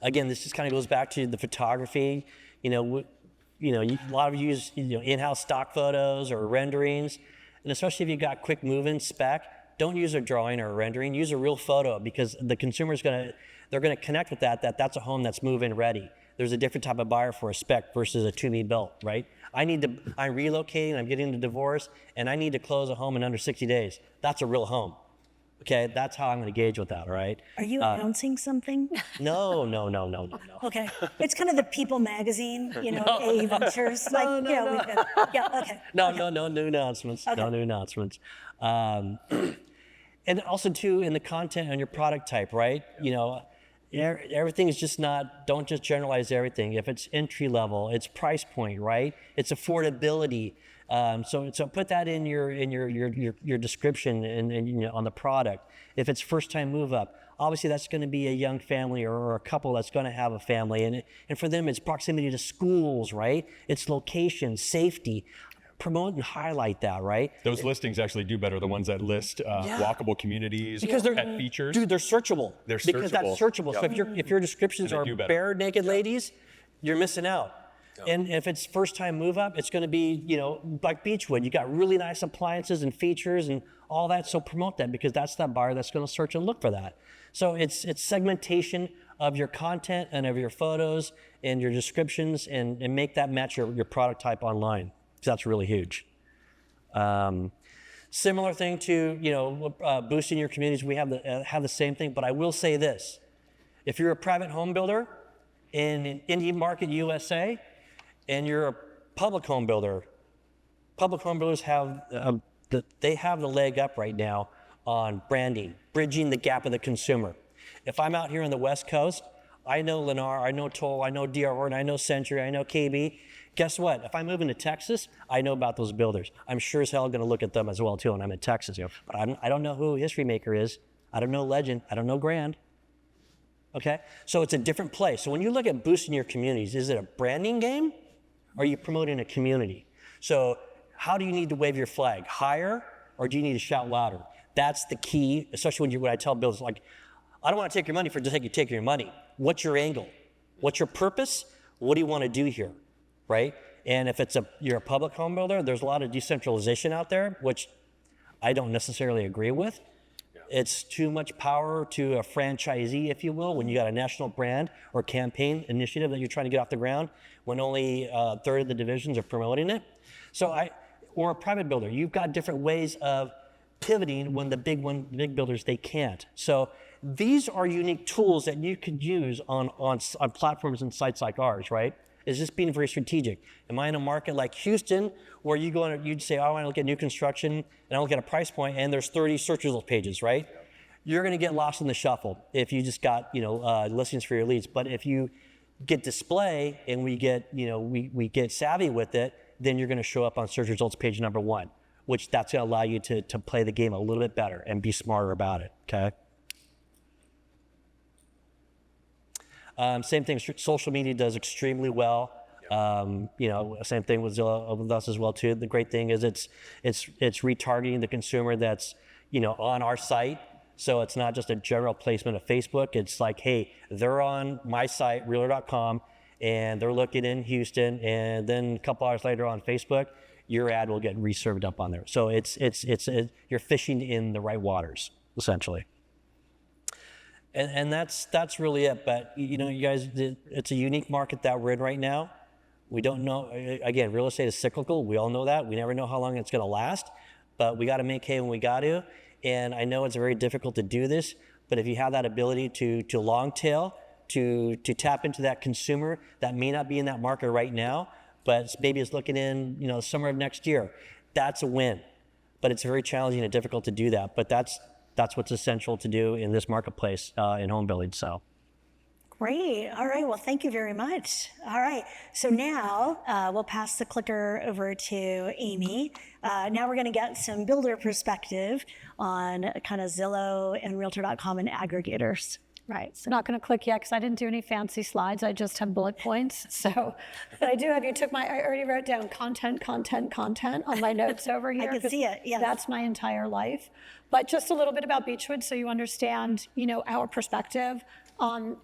this just kind of goes back to the photography. A lot of you use in-house stock photos or renderings, and especially if you've got quick move-in spec, don't use a drawing or a rendering. Use a real photo, because the consumer's they're gonna connect with that's a home that's move-in ready. There's a different type of buyer for a spec versus a to-be built, right? I'm relocating, I'm getting a divorce, and I need to close a home in under 60 days. That's a real home. Okay, that's how I'm going to gauge with that, all right? Are you announcing something? No. Okay, it's kind of the People magazine, A Ventures. Okay. No new announcements. Okay. No new announcements. And also too, in the content on your product type, right? Everything is just don't just generalize everything. If it's entry level, it's price point, right? It's affordability. So put that in your description and on the product. If it's first time move up, obviously that's going to be a young family or a couple that's going to have a family, and for them it's proximity to schools, right? It's location, safety. Promote and highlight that, right? Those listings actually do better, the ones that list walkable communities, because they're pet features. Dude, they're searchable. Because that's searchable. Yep. So if your descriptions are bare naked ladies, you're missing out. Yep. And if it's first time move up, it's going to be, like Beechwood. You got really nice appliances and features and all that. So promote that, because that's that buyer that's going to search and look for that. So it's segmentation of your content and of your photos and your descriptions, and make that match your product type online. That's really huge. Similar thing to boosting your communities. We have the same thing, but I will say this: if you're a private home builder in an indie market USA, and you're a public home builders have the leg up right now on branding, bridging the gap of the consumer. If I'm out here on the West Coast, I know Lennar, I know Toll, I know D.R. Horton, I know Century, I know KB. Guess what? If I move into Texas, I know about those builders. I'm sure as hell going to look at them as well too, and I'm in Texas. But I don't know who History Maker is. I don't know Legend. I don't know Grand. Okay? So it's a different place. So when you look at boosting your communities, is it a branding game, or are you promoting a community? So how do you need to wave your flag? Higher, or do you need to shout louder? That's the key, especially when I tell builders, like, I don't want to take your money for just taking your money. What's your angle? What's your purpose? What do you want to do here? Right? And if you're a public home builder, there's a lot of decentralization out there, which I don't necessarily agree with. Yeah. It's too much power to a franchisee, if you will, when you got a national brand or campaign initiative that you're trying to get off the ground, when only a third of the divisions are promoting it. Or a private builder, you've got different ways of pivoting when the big builders, they can't. So these are unique tools that you could use on platforms and sites like ours, right? Is just being very strategic. Am I in a market like Houston where you'd say, I want to look at new construction and I look at a price point and there's 30 search result pages, right? Yeah. You're going to get lost in the shuffle if you just got listings for your leads. But if you get display and we get savvy with it, then you're going to show up on search results page number 1, which that's going to allow you to play the game a little bit better and be smarter about it. Okay. Same thing, social media does extremely well. Same thing with Zillow, with us as well too. The great thing is it's retargeting the consumer that's, on our site. So it's not just a general placement of Facebook. It's like, hey, they're on my site, realtor.com, and they're looking in Houston, and then a couple hours later on Facebook, your ad will get reserved up on there. So you're fishing in the right waters, essentially. And that's really it. But you guys, it's a unique market that we're in right now. We don't know. Again, real estate is cyclical. We all know that. We never know how long it's going to last. But we got to make hay when we got to. And I know it's very difficult to do this. But if you have that ability to long tail, to tap into that consumer that may not be in that market right now, but maybe is looking in summer of next year, that's a win. But it's very challenging and difficult to do that. But that's what's essential to do in this marketplace in home building. So. Great. All right. Well, thank you very much. All right. So now we'll pass the clicker over to Amy. Now we're going to get some builder perspective on kind of Zillow and Realtor.com and aggregators. Right. So not going to click yet because I didn't do any fancy slides. I just have bullet points. So, but I do have, I already wrote down content on my notes over here. I can see it, yes. That's my entire life. But just a little bit about Beechwood so you understand, our perspective.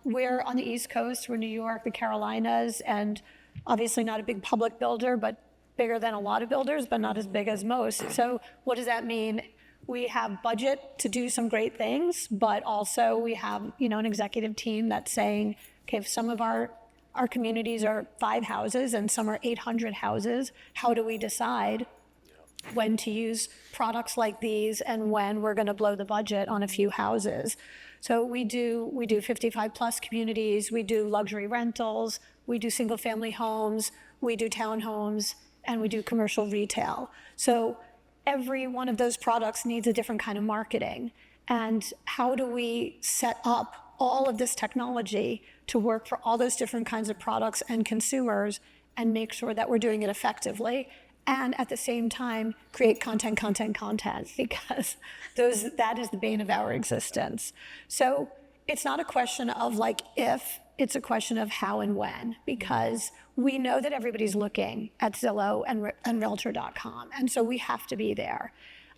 We're on the East Coast, we're New York, the Carolinas, and obviously not a big public builder, but bigger than a lot of builders, but not as big as most. So what does that mean? We have budget to do some great things, but also we have, an executive team that's saying, okay, if some of our communities are 5 houses and some are 800 houses, how do we decide when to use products like these and when we're going to blow the budget on a few houses? So we do 55 plus communities, we do luxury rentals, we do single family homes, we do townhomes, and we do commercial retail. So every one of those products needs a different kind of marketing. And how do we set up all of this technology to work for all those different kinds of products and consumers and make sure that we're doing it effectively? And at the same time, create content, because that is the bane of our existence. So it's not a question of if, it's a question of how and when, because we know that everybody's looking at Zillow and Realtor.com, and so we have to be there.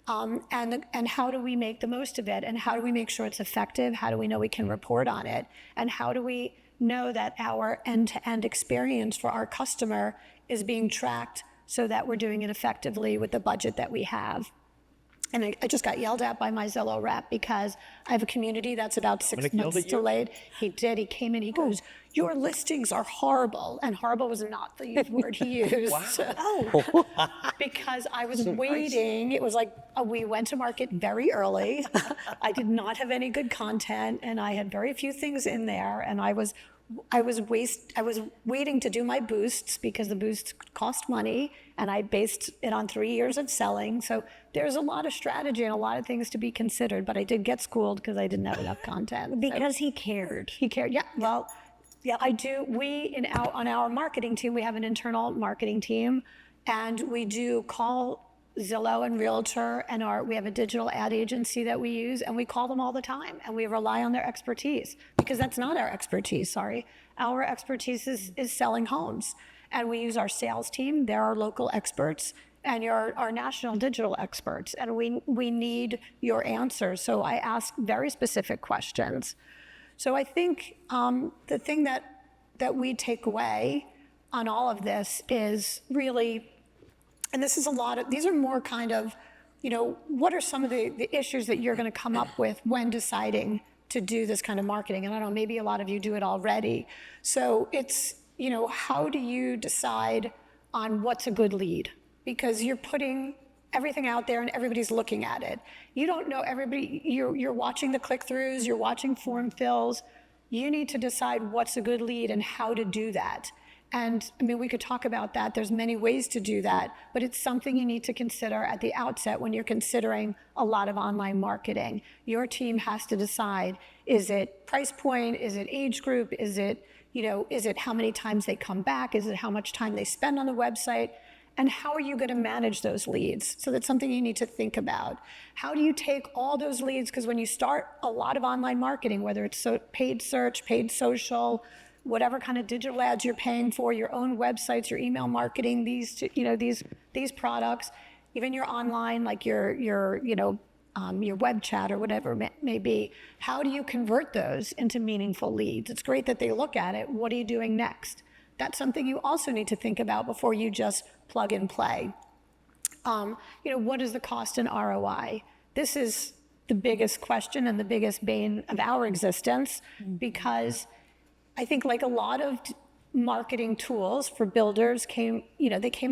And how do we make the most of it? And how do we make sure it's effective? How do we know we can report on it? And how do we know that our end-to-end experience for our customer is being tracked so that we're doing it effectively with the budget that we have? And I just got yelled at by my Zillow rep because I have a community that's about 6 months delayed. He did. He came in. He goes, "Your listings are horrible." And horrible was not the word he used. Oh, Because I was waiting. It was we went to market very early. I did not have any good content, and I had very few things in there. And I was waiting to do my boosts because the boosts cost money, and I based it on 3 years of selling. So there's a lot of strategy and a lot of things to be considered, but I did get schooled because I didn't have enough content. because he cared. He cared. Yeah. Well, yeah, I do. On our marketing team, we have an internal marketing team, and we do call Zillow and Realtor, and we have a digital ad agency that we use, and we call them all the time, and we rely on their expertise because that's not our expertise. Sorry, our expertise is selling homes, and we use our sales team. They're our local experts, and you're our national digital experts, and we need your answers. So I ask very specific questions. So I think the thing that we take away on all of this is really. And these are more kind of, what are some of the issues that you're going to come up with when deciding to do this kind of marketing? And I don't know, maybe a lot of you do it already. So it's, how do you decide on what's a good lead? Because you're putting everything out there and everybody's looking at it. You don't know everybody, you're watching the click-throughs, you're watching form fills. You need to decide what's a good lead and how to do that. And we could talk about that. There's many ways to do that, but it's something you need to consider at the outset when you're considering a lot of online marketing. Your team has to decide, is it price point? Is it age group? Is it how many times they come back? Is it how much time they spend on the website? And how are you going to manage those leads? So that's something you need to think about. How do you take all those leads? Because when you start a lot of online marketing, whether it's paid search, paid social, whatever kind of digital ads you're paying for, your own websites, your email marketing, these products, even your online, like your web chat or whatever it may be, how do you convert those into meaningful leads? It's great that they look at it. What are you doing next? That's something you also need to think about before you just plug and play. What is the cost and ROI? This is the biggest question and the biggest bane of our existence, because I think like a lot of marketing tools for builders came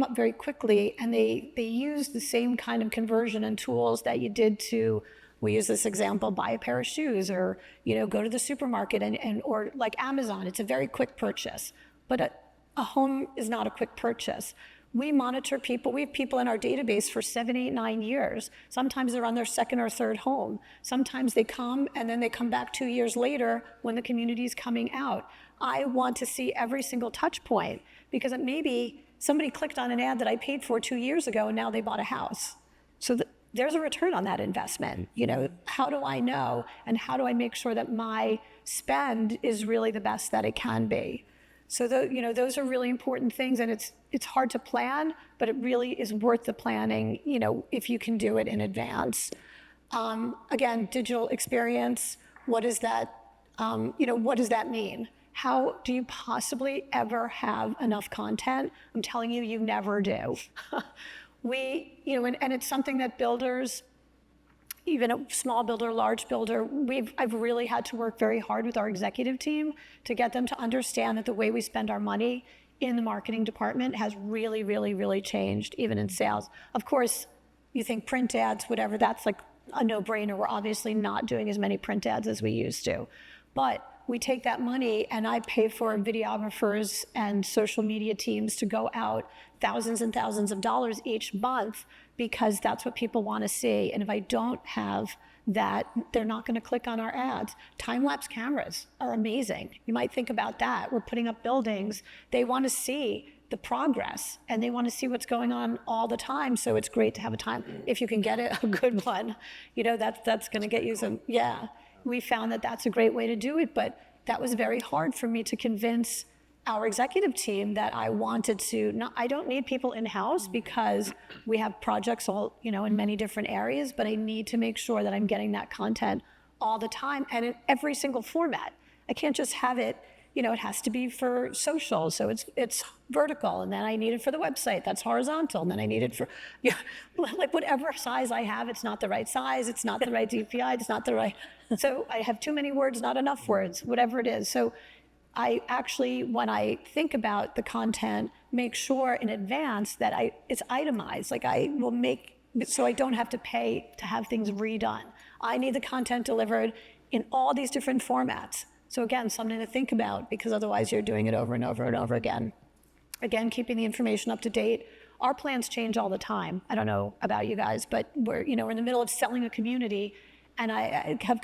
up very quickly, and they used the same kind of conversion and tools that you did to, we use this example, buy a pair of shoes, or go to the supermarket or like Amazon. It's a very quick purchase, but a home is not a quick purchase. We monitor people. We have people in our database for 7, 8, 9 years. Sometimes they're on their second or third home. Sometimes they come and then they come back 2 years later when the community is coming out. I want to see every single touch point, because it may be somebody clicked on an ad that I paid for 2 years ago and now they bought a house. So there's a return on that investment. How do I know, and how do I make sure that my spend is really the best that it can be? So those are really important things, and it's hard to plan, but it really is worth the planning, if you can do it in advance. Again, digital experience, what is that? What does that mean? How do you possibly ever have enough content? I'm telling you, you never do. And it's something that builders, even a small builder, large builder, I've really had to work very hard with our executive team to get them to understand that the way we spend our money in the marketing department has really, really, really changed, even in sales. Of course, you think print ads, whatever, that's like a no-brainer. We're obviously not doing as many print ads as we used to. But we take that money and I pay for videographers and social media teams to go out thousands and thousands of dollars each month, because that's what people want to see. And if I don't have that, they're not going to click on our ads. Time-lapse cameras are amazing. You might think about that. We're putting up buildings. They want to see the progress, and they want to see what's going on all the time. So it's great to have a time. If you can get a good one, that's going to get you some, yeah. We found that that's a great way to do it, but that was very hard for me to convince our executive team that I wanted to. I don't need people in-house because we have projects all, in many different areas, but I need to make sure that I'm getting that content all the time and in every single format. I can't just have it, it has to be for social, so it's vertical, and then I need it for the website, that's horizontal, and then I need it for, like whatever size I have, it's not the right size, it's not the right DPI, it's not the right, so I have too many words, not enough words, whatever it is. So I actually, when I think about the content, make sure in advance that it's itemized, like I will make, so I don't have to pay to have things redone. I need the content delivered in all these different formats. So again, something to think about, because otherwise you're doing it over and over and over again. Again, keeping the information up to date. Our plans change all the time. I don't know about you guys, but we're in the middle of selling a community, and I have,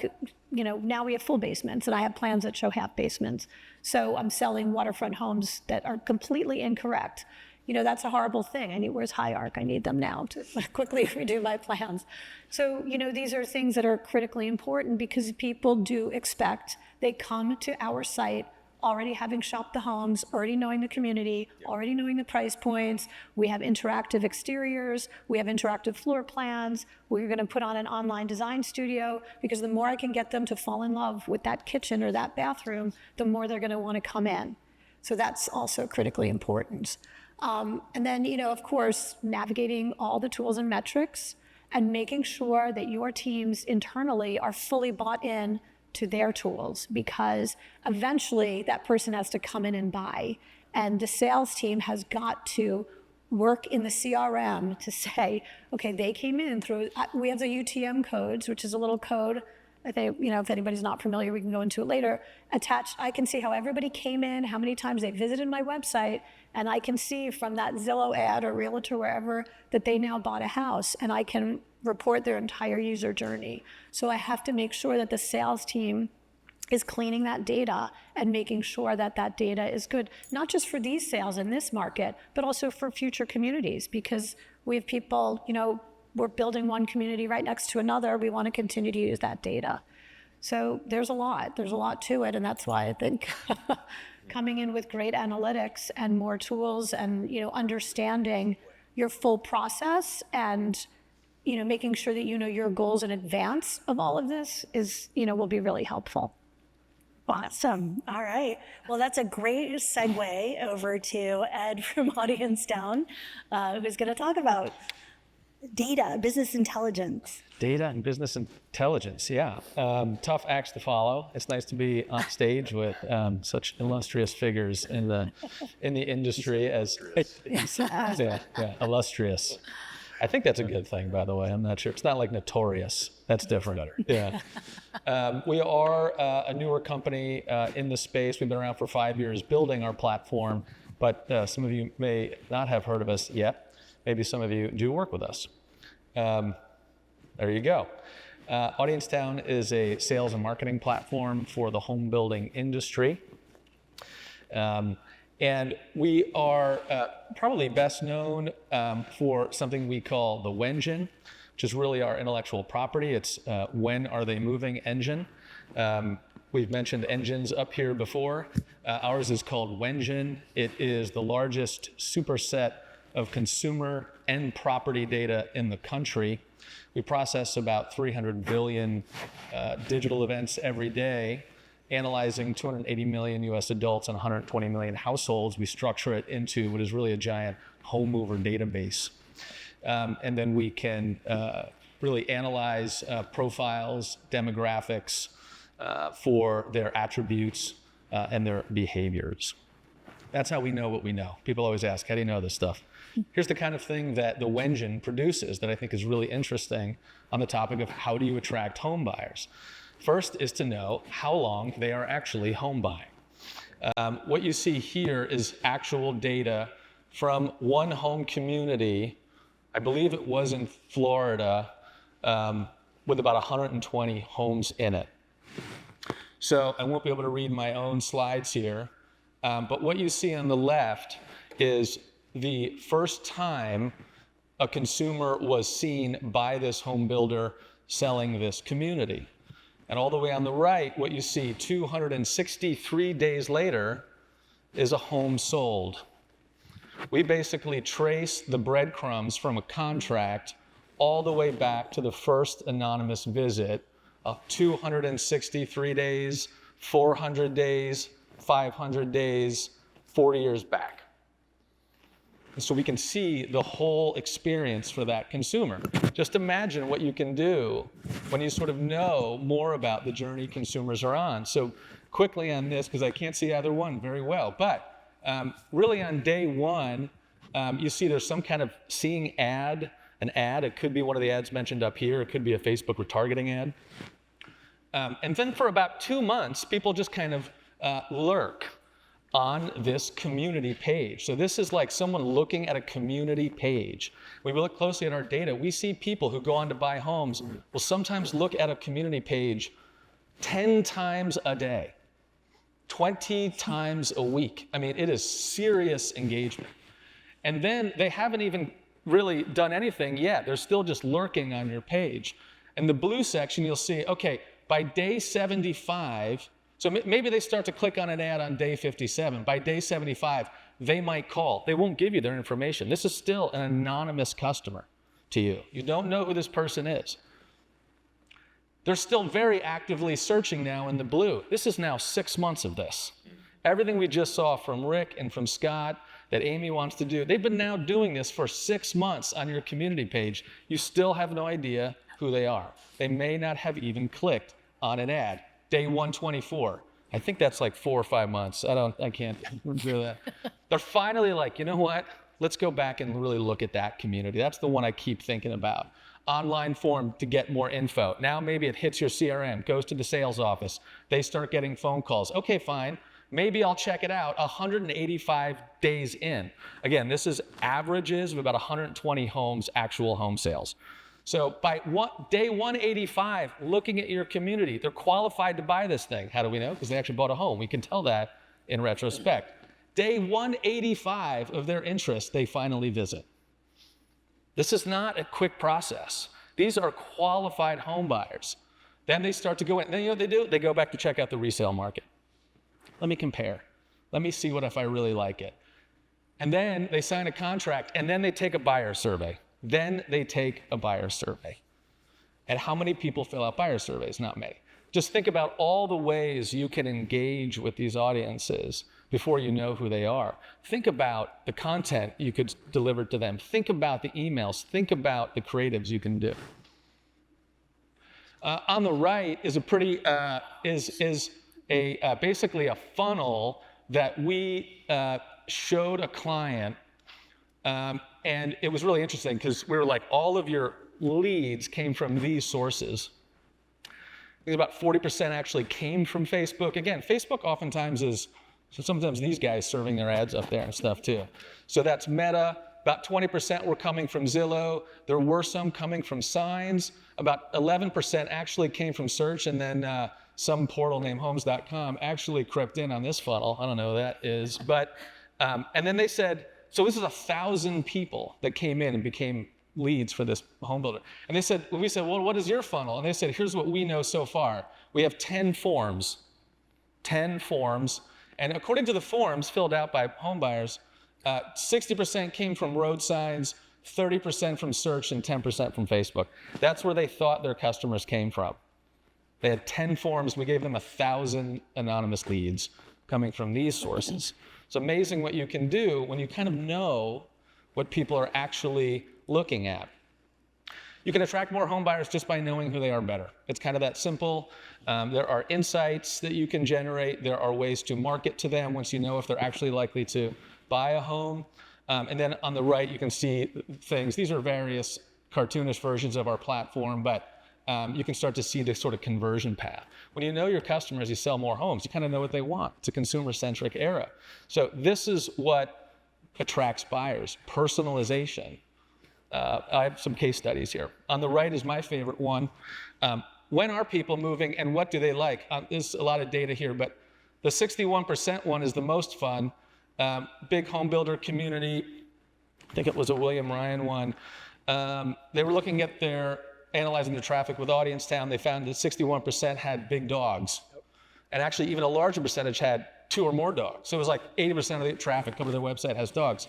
now we have full basements, and I have plans that show half basements. So I'm selling waterfront homes that are completely incorrect. That's a horrible thing. Where's Higharc? I need them now to quickly redo my plans. So, these are things that are critically important, because people do expect, they come to our site already having shopped the homes, already knowing the community, already knowing the price points. We have interactive exteriors. We have interactive floor plans. We're going to put on an online design studio, because the more I can get them to fall in love with that kitchen or that bathroom, the more they're going to want to come in. So that's also critically important. And then, of course, navigating all the tools and metrics and making sure that your teams internally are fully bought in to their tools, because eventually that person has to come in and buy. And the sales team has got to work in the CRM to say, okay, they came in through, we have the UTM codes, which is a little code. I think, if anybody's not familiar, we can go into it later. Attached, I can see how everybody came in, how many times they visited my website, and I can see from that Zillow ad or Realtor, wherever, that they now bought a house, and I can report their entire user journey. So I have to make sure that the sales team is cleaning that data and making sure that that data is good, not just for these sales in this market, but also for future communities, because we have people, we're building one community right next to another. We want to continue to use that data. So there's a lot to it. And that's why I think coming in with great analytics and more tools and, understanding your full process and, making sure that your goals in advance of all of this is, will be really helpful. Awesome. All right. Well, that's a great segue over to Ed from Audience Down, who's going to talk about data, business intelligence. Data and business intelligence, yeah. Tough acts to follow. It's nice to be on stage with such illustrious figures in the industry as illustrious. I think that's a good thing, by the way. I'm not sure. It's not like notorious. That's different. Yeah. We are a newer company in the space. We've been around for 5 years building our platform, but some of you may not have heard of us yet. Maybe some of you do work with us. There you go. Audience Down is a sales and marketing platform for the home building industry. And we are probably best known for something we call the Wengine, which is really our intellectual property. It's when are they moving engine. We've mentioned engines up here before. Ours is called Wengine. It is the largest superset of consumer and property data in the country. We process about 300 billion digital events every day, analyzing 280 million US adults and 120 million households. We structure it into what is really a giant home mover database. And then we can really analyze profiles, demographics for their attributes and their behaviors. That's how we know what we know. People always ask, how do you know this stuff? Here's the kind of thing that the Wengine produces that I think is really interesting on the topic of how do you attract home buyers. First is to know how long they are actually home buying. What you see here is actual data from one home community, I believe it was in Florida, with about 120 homes in it. So I won't be able to read my own slides here, but what you see on the left is the first time a consumer was seen by this home builder selling this community. And all the way on the right, what you see 263 days later is a home sold. We basically trace the breadcrumbs from a contract all the way back to the first anonymous visit of 263 days, 400 days, 500 days, 40 years back. And so we can see the whole experience for that consumer. Just imagine what you can do when you sort of know more about the journey consumers are on. So quickly on this, because I can't see either one very well, but really on day one, you see there's some kind of seeing ad, an ad. It could be one of the ads mentioned up here. It could be a Facebook retargeting ad. And then for about 2 months, people just kind of lurk on this community page. So this is like someone looking at a community page. When we look closely at our data, we see people who go on to buy homes will sometimes look at a community page 10 times a day, 20 times a week. I mean, it is serious engagement. And then they haven't even really done anything yet. They're still just lurking on your page. In the blue section, you'll see, okay, by day 75, so maybe they start to click on an ad on day 57. By day 75, they might call. They won't give you their information. This is still an anonymous customer to you. You don't know who this person is. They're still very actively searching now in the blue. This is now 6 months of this. Everything we just saw from Rick and from Scott that Amy wants to do, they've been now doing this for 6 months on your community page. You still have no idea who they are. They may not have even clicked on an ad. Day 124. I think that's like 4 or 5 months. I can't do that. They're finally like, you know what? Let's go back and really look at that community. That's the one I keep thinking about. Online form to get more info. Now maybe it hits your CRM, goes to the sales office. They start getting phone calls. Okay, fine. Maybe I'll check it out 185 days in. Again, this is averages of about 120 homes, actual home sales. So by day 185, looking at your community, they're qualified to buy this thing. How do we know? Because they actually bought a home. We can tell that in retrospect. Day 185 of their interest, they finally visit. This is not a quick process. These are qualified home buyers. Then they start to go in. Then you know what they do? They go back to check out the resale market. Let me compare. Let me see if I really like it. And then they sign a contract, and then they take a buyer survey. Then they take a buyer survey. And how many people fill out buyer surveys? Not many. Just think about all the ways you can engage with these audiences before you know who they are. Think about the content you could deliver to them. Think about the emails. Think about the creatives you can do. On the right is basically a funnel that we showed a client. And it was really interesting because we were like, all of your leads came from these sources. I think about 40% actually came from Facebook. Again, Facebook oftentimes is, so sometimes these guys serving their ads up there and stuff too. So that's Meta. About 20% were coming from Zillow. There were some coming from signs. About 11% actually came from search, and then some portal named homes.com actually crept in on this funnel. I don't know who that is, but And then they said, so this is 1,000 people that came in and became leads for this home builder. And we said, well, what is your funnel? And they said, here's what we know so far. We have 10 forms. And according to the forms filled out by home buyers, 60% came from road signs, 30% from search, and 10% from Facebook. That's where they thought their customers came from. They had 10 forms. We gave them 1,000 anonymous leads coming from these sources. It's amazing what you can do when you kind of know what people are actually looking at. You can attract more home buyers just by knowing who they are better. It's kind of that simple. There are insights that you can generate. There are ways to market to them once you know if they're actually likely to buy a home. And then on the right, you can see things. These are various cartoonish versions of our platform, but you can start to see this sort of conversion path. When you know your customers, you sell more homes. You kind of know what they want. It's a consumer-centric era. So this is what attracts buyers, personalization. I have some case studies here. On the right is my favorite one. When are people moving and what do they like? There's a lot of data here, but the 61% one is the most fun. Big home builder community. I think it was a William Ryan one. They were looking at analyzing their traffic with Audience Town. They found that 61% had big dogs. And actually even a larger percentage had 2 or more dogs. So it was like 80% of the traffic coming to their website has dogs.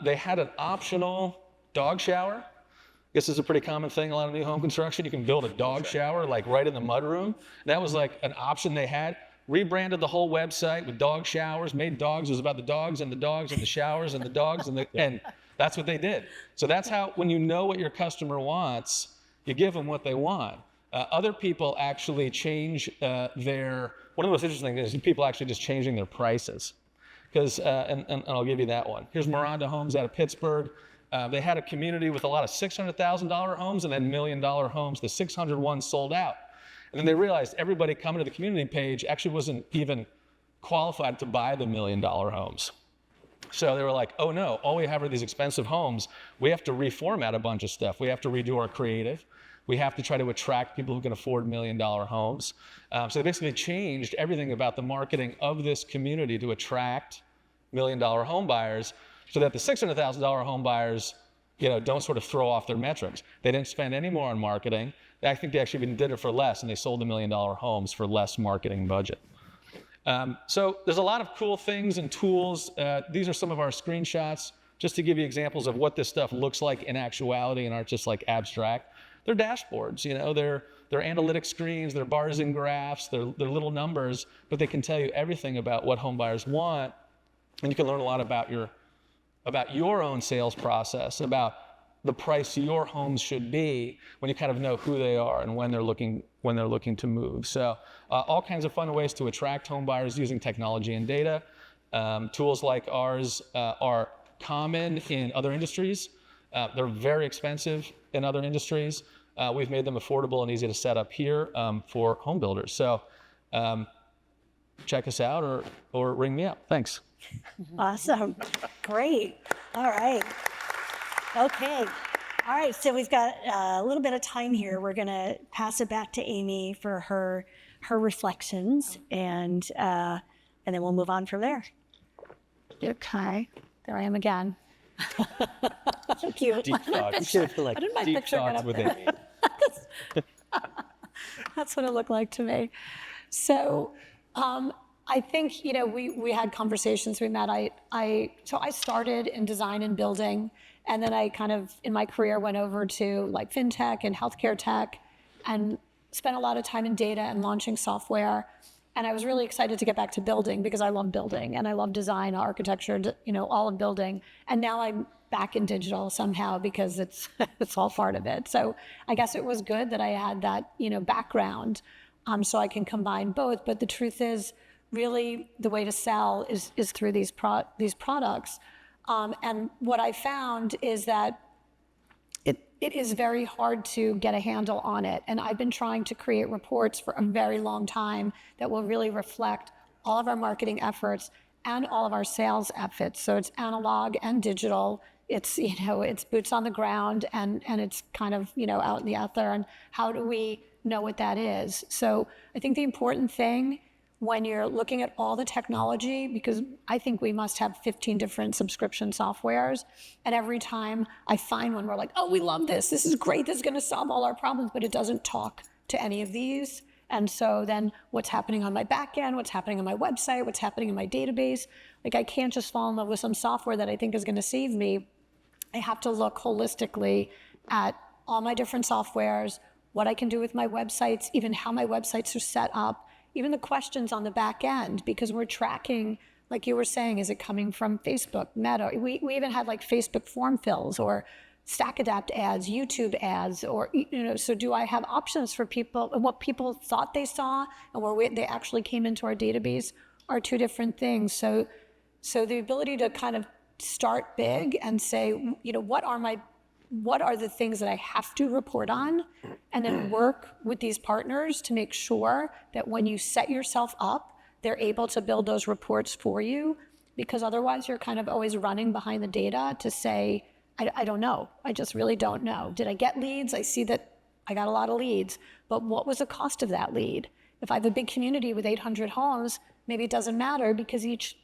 They had an optional dog shower. I guess it's a pretty common thing, a lot of new home construction. You can build a dog shower like right in the mudroom. That was like an option they had. Rebranded the whole website with dog showers, made dogs. It was about the dogs and the showers and the dogs and that's what they did. So that's how, when you know what your customer wants, you give them what they want. Other people actually change one of the most interesting things is people actually just changing their prices. Because, and I'll give you that one. Here's Miranda Homes out of Pittsburgh. They had a community with a lot of $600,000 homes and then $1 million homes. The 601 sold out. And then they realized everybody coming to the community page actually wasn't even qualified to buy the $1 million homes. So they were like, oh no, all we have are these expensive homes. We have to reformat a bunch of stuff. We have to redo our creative. We have to try to attract people who can afford $1 million homes. So they basically changed everything about the marketing of this community to attract $1 million home buyers so that the $600,000 home buyers, don't sort of throw off their metrics. They didn't spend any more on marketing. I think they actually even did it for less, and they sold $1 million homes for less marketing budget. So there's a lot of cool things and tools. These are some of our screenshots, just to give you examples of what this stuff looks like in actuality and aren't just like abstract. They're dashboards, they're analytic screens, they're bars and graphs, they're little numbers, but they can tell you everything about what home buyers want, and you can learn a lot about your own sales process, about the price your homes should be when you kind of know who they are and when they're looking to move. So all kinds of fun ways to attract home buyers using technology and data. Tools like ours are common in other industries. They're very expensive in other industries. We've made them affordable and easy to set up here for home builders. So check us out or ring me up. Thanks. Awesome. Great. All right. Okay. All right. So we've got a little bit of time here. We're going to pass it back to Amy for her reflections, and then we'll move on from there. Okay. There I am again. Thank you. Deep thoughts. I didn't my Deep picture get thoughts up with there. Amy. That's what it looked like to me. So I think, we had conversations, we met. So I started in design and building, and then I kind of, in my career, went over to like fintech and healthcare tech and spent a lot of time in data and launching software. And I was really excited to get back to building because I love building and I love design, architecture, all of building. And now I'm back in digital somehow because it's all part of it. So I guess it was good that I had that, background so I can combine both. But the truth is, really the way to sell is through these products. And what I found is that it is very hard to get a handle on it. And I've been trying to create reports for a very long time that will really reflect all of our marketing efforts and all of our sales efforts. So it's analog and digital. It's, it's boots on the ground and it's kind of, out in the ether. And how do we know what that is? So I think the important thing when you're looking at all the technology, because I think we must have 15 different subscription softwares, and every time I find one, we're like, oh, we love this. This is great. This is going to solve all our problems, but it doesn't talk to any of these. And so then what's happening on my back end, what's happening on my website, what's happening in my database? Like, I can't just fall in love with some software that I think is going to save me. I have to look holistically at all my different softwares, what I can do with my websites, even how my websites are set up, even the questions on the back end, because we're tracking, like you were saying, is it coming from Facebook, Meta? We even had like Facebook form fills or StackAdapt ads, YouTube ads, or, so do I have options for people, and what people thought they saw and where they actually came into our database are two different things. So the ability to kind of start big and say, what are the things that I have to report on, and then work with these partners to make sure that when you set yourself up, they're able to build those reports for you, because otherwise you're kind of always running behind the data to say, I don't know. I just really don't know. Did I get leads? I see that I got a lot of leads, but what was the cost of that lead? If I have a big community with 800 homes, maybe it doesn't matter because each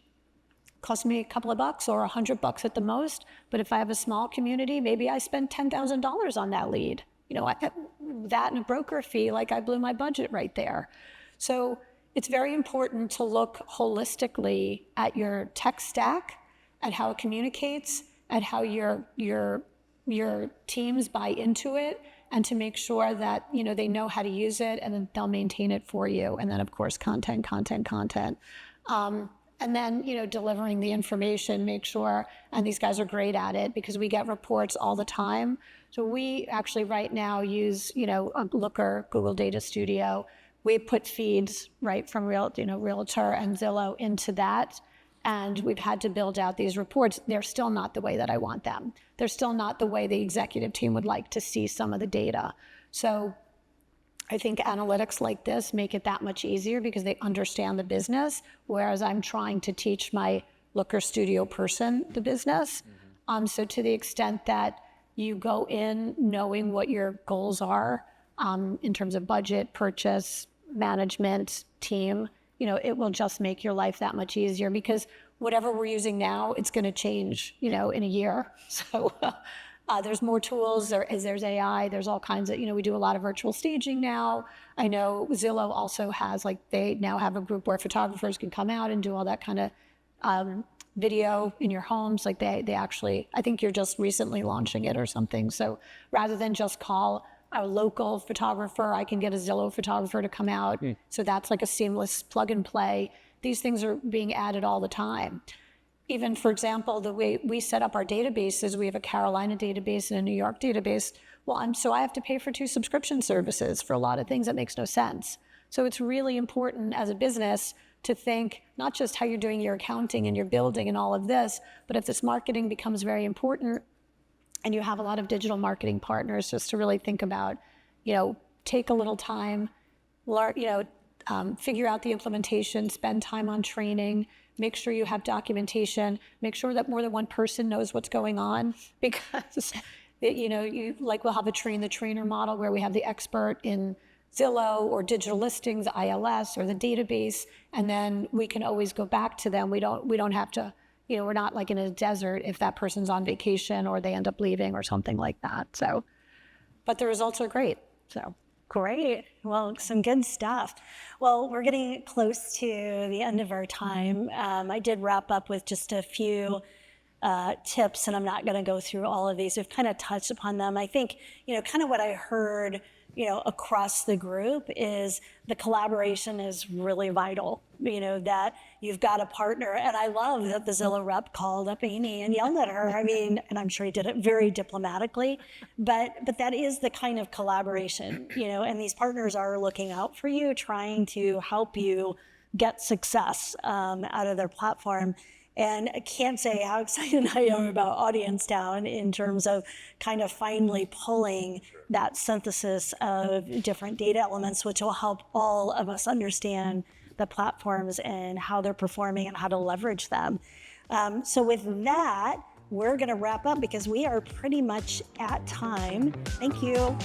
cost me a couple of bucks or $100 at the most. But if I have a small community, maybe I spend $10,000 on that lead. That and a broker fee, like I blew my budget right there. So it's very important to look holistically at your tech stack, at how it communicates, at how your teams buy into it, and to make sure that they know how to use it, and then they'll maintain it for you. And then of course content. And then, delivering the information, make sure, and these guys are great at it because we get reports all the time. So we actually right now use, Looker, Google Data Studio. We put feeds right from Realtor and Zillow into that. And we've had to build out these reports. They're still not the way that I want them. They're still not the way the executive team would like to see some of the data. So I think analytics like this make it that much easier because they understand the business, whereas I'm trying to teach my Looker Studio person the business. So to the extent that you go in knowing what your goals are in terms of budget, purchase, management, team, it will just make your life that much easier, because whatever we're using now, it's going to change, in a year. So there's more tools, there's AI, there's all kinds of, we do a lot of virtual staging now. I know Zillow also has, they now have a group where photographers can come out and do all that kind of video in your homes. They actually, I think you're just recently launching it or something. So rather than just call a local photographer, I can get a Zillow photographer to come out. So that's like a seamless plug and play. These things are being added all the time. Even, for example, the way we set up our databases, we have a Carolina database and a New York database. Well, so I have to pay for 2 subscription services for a lot of things. That makes no sense. So it's really important as a business to think not just how you're doing your accounting and your building and all of this, but if this marketing becomes very important, and you have a lot of digital marketing partners, just to really think about, take a little time, learn, figure out the implementation, spend time on training, make sure you have documentation, make sure that more than one person knows what's going on, because, we'll have a train the trainer model where we have the expert in Zillow or digital listings, ILS, or the database, and then we can always go back to them. We don't have to, we're not like in a desert if that person's on vacation or they end up leaving or something like that. So, but the results are great. So great. Well, some good stuff. Well, we're getting close to the end of our time. I did wrap up with just a few tips, and I'm not going to go through all of these. We've kind of touched upon them. I think, kind of what I heard, across the group is the collaboration is really vital, that you've got a partner. And I love that the Zillow rep called up Amy and yelled at her. And I'm sure he did it very diplomatically, but that is the kind of collaboration, and these partners are looking out for you, trying to help you get success out of their platform. And I can't say how excited I am about Audience Town in terms of kind of finally pulling that synthesis of different data elements, which will help all of us understand the platforms and how they're performing and how to leverage them. So with that, we're going to wrap up because we are pretty much at time. Thank you.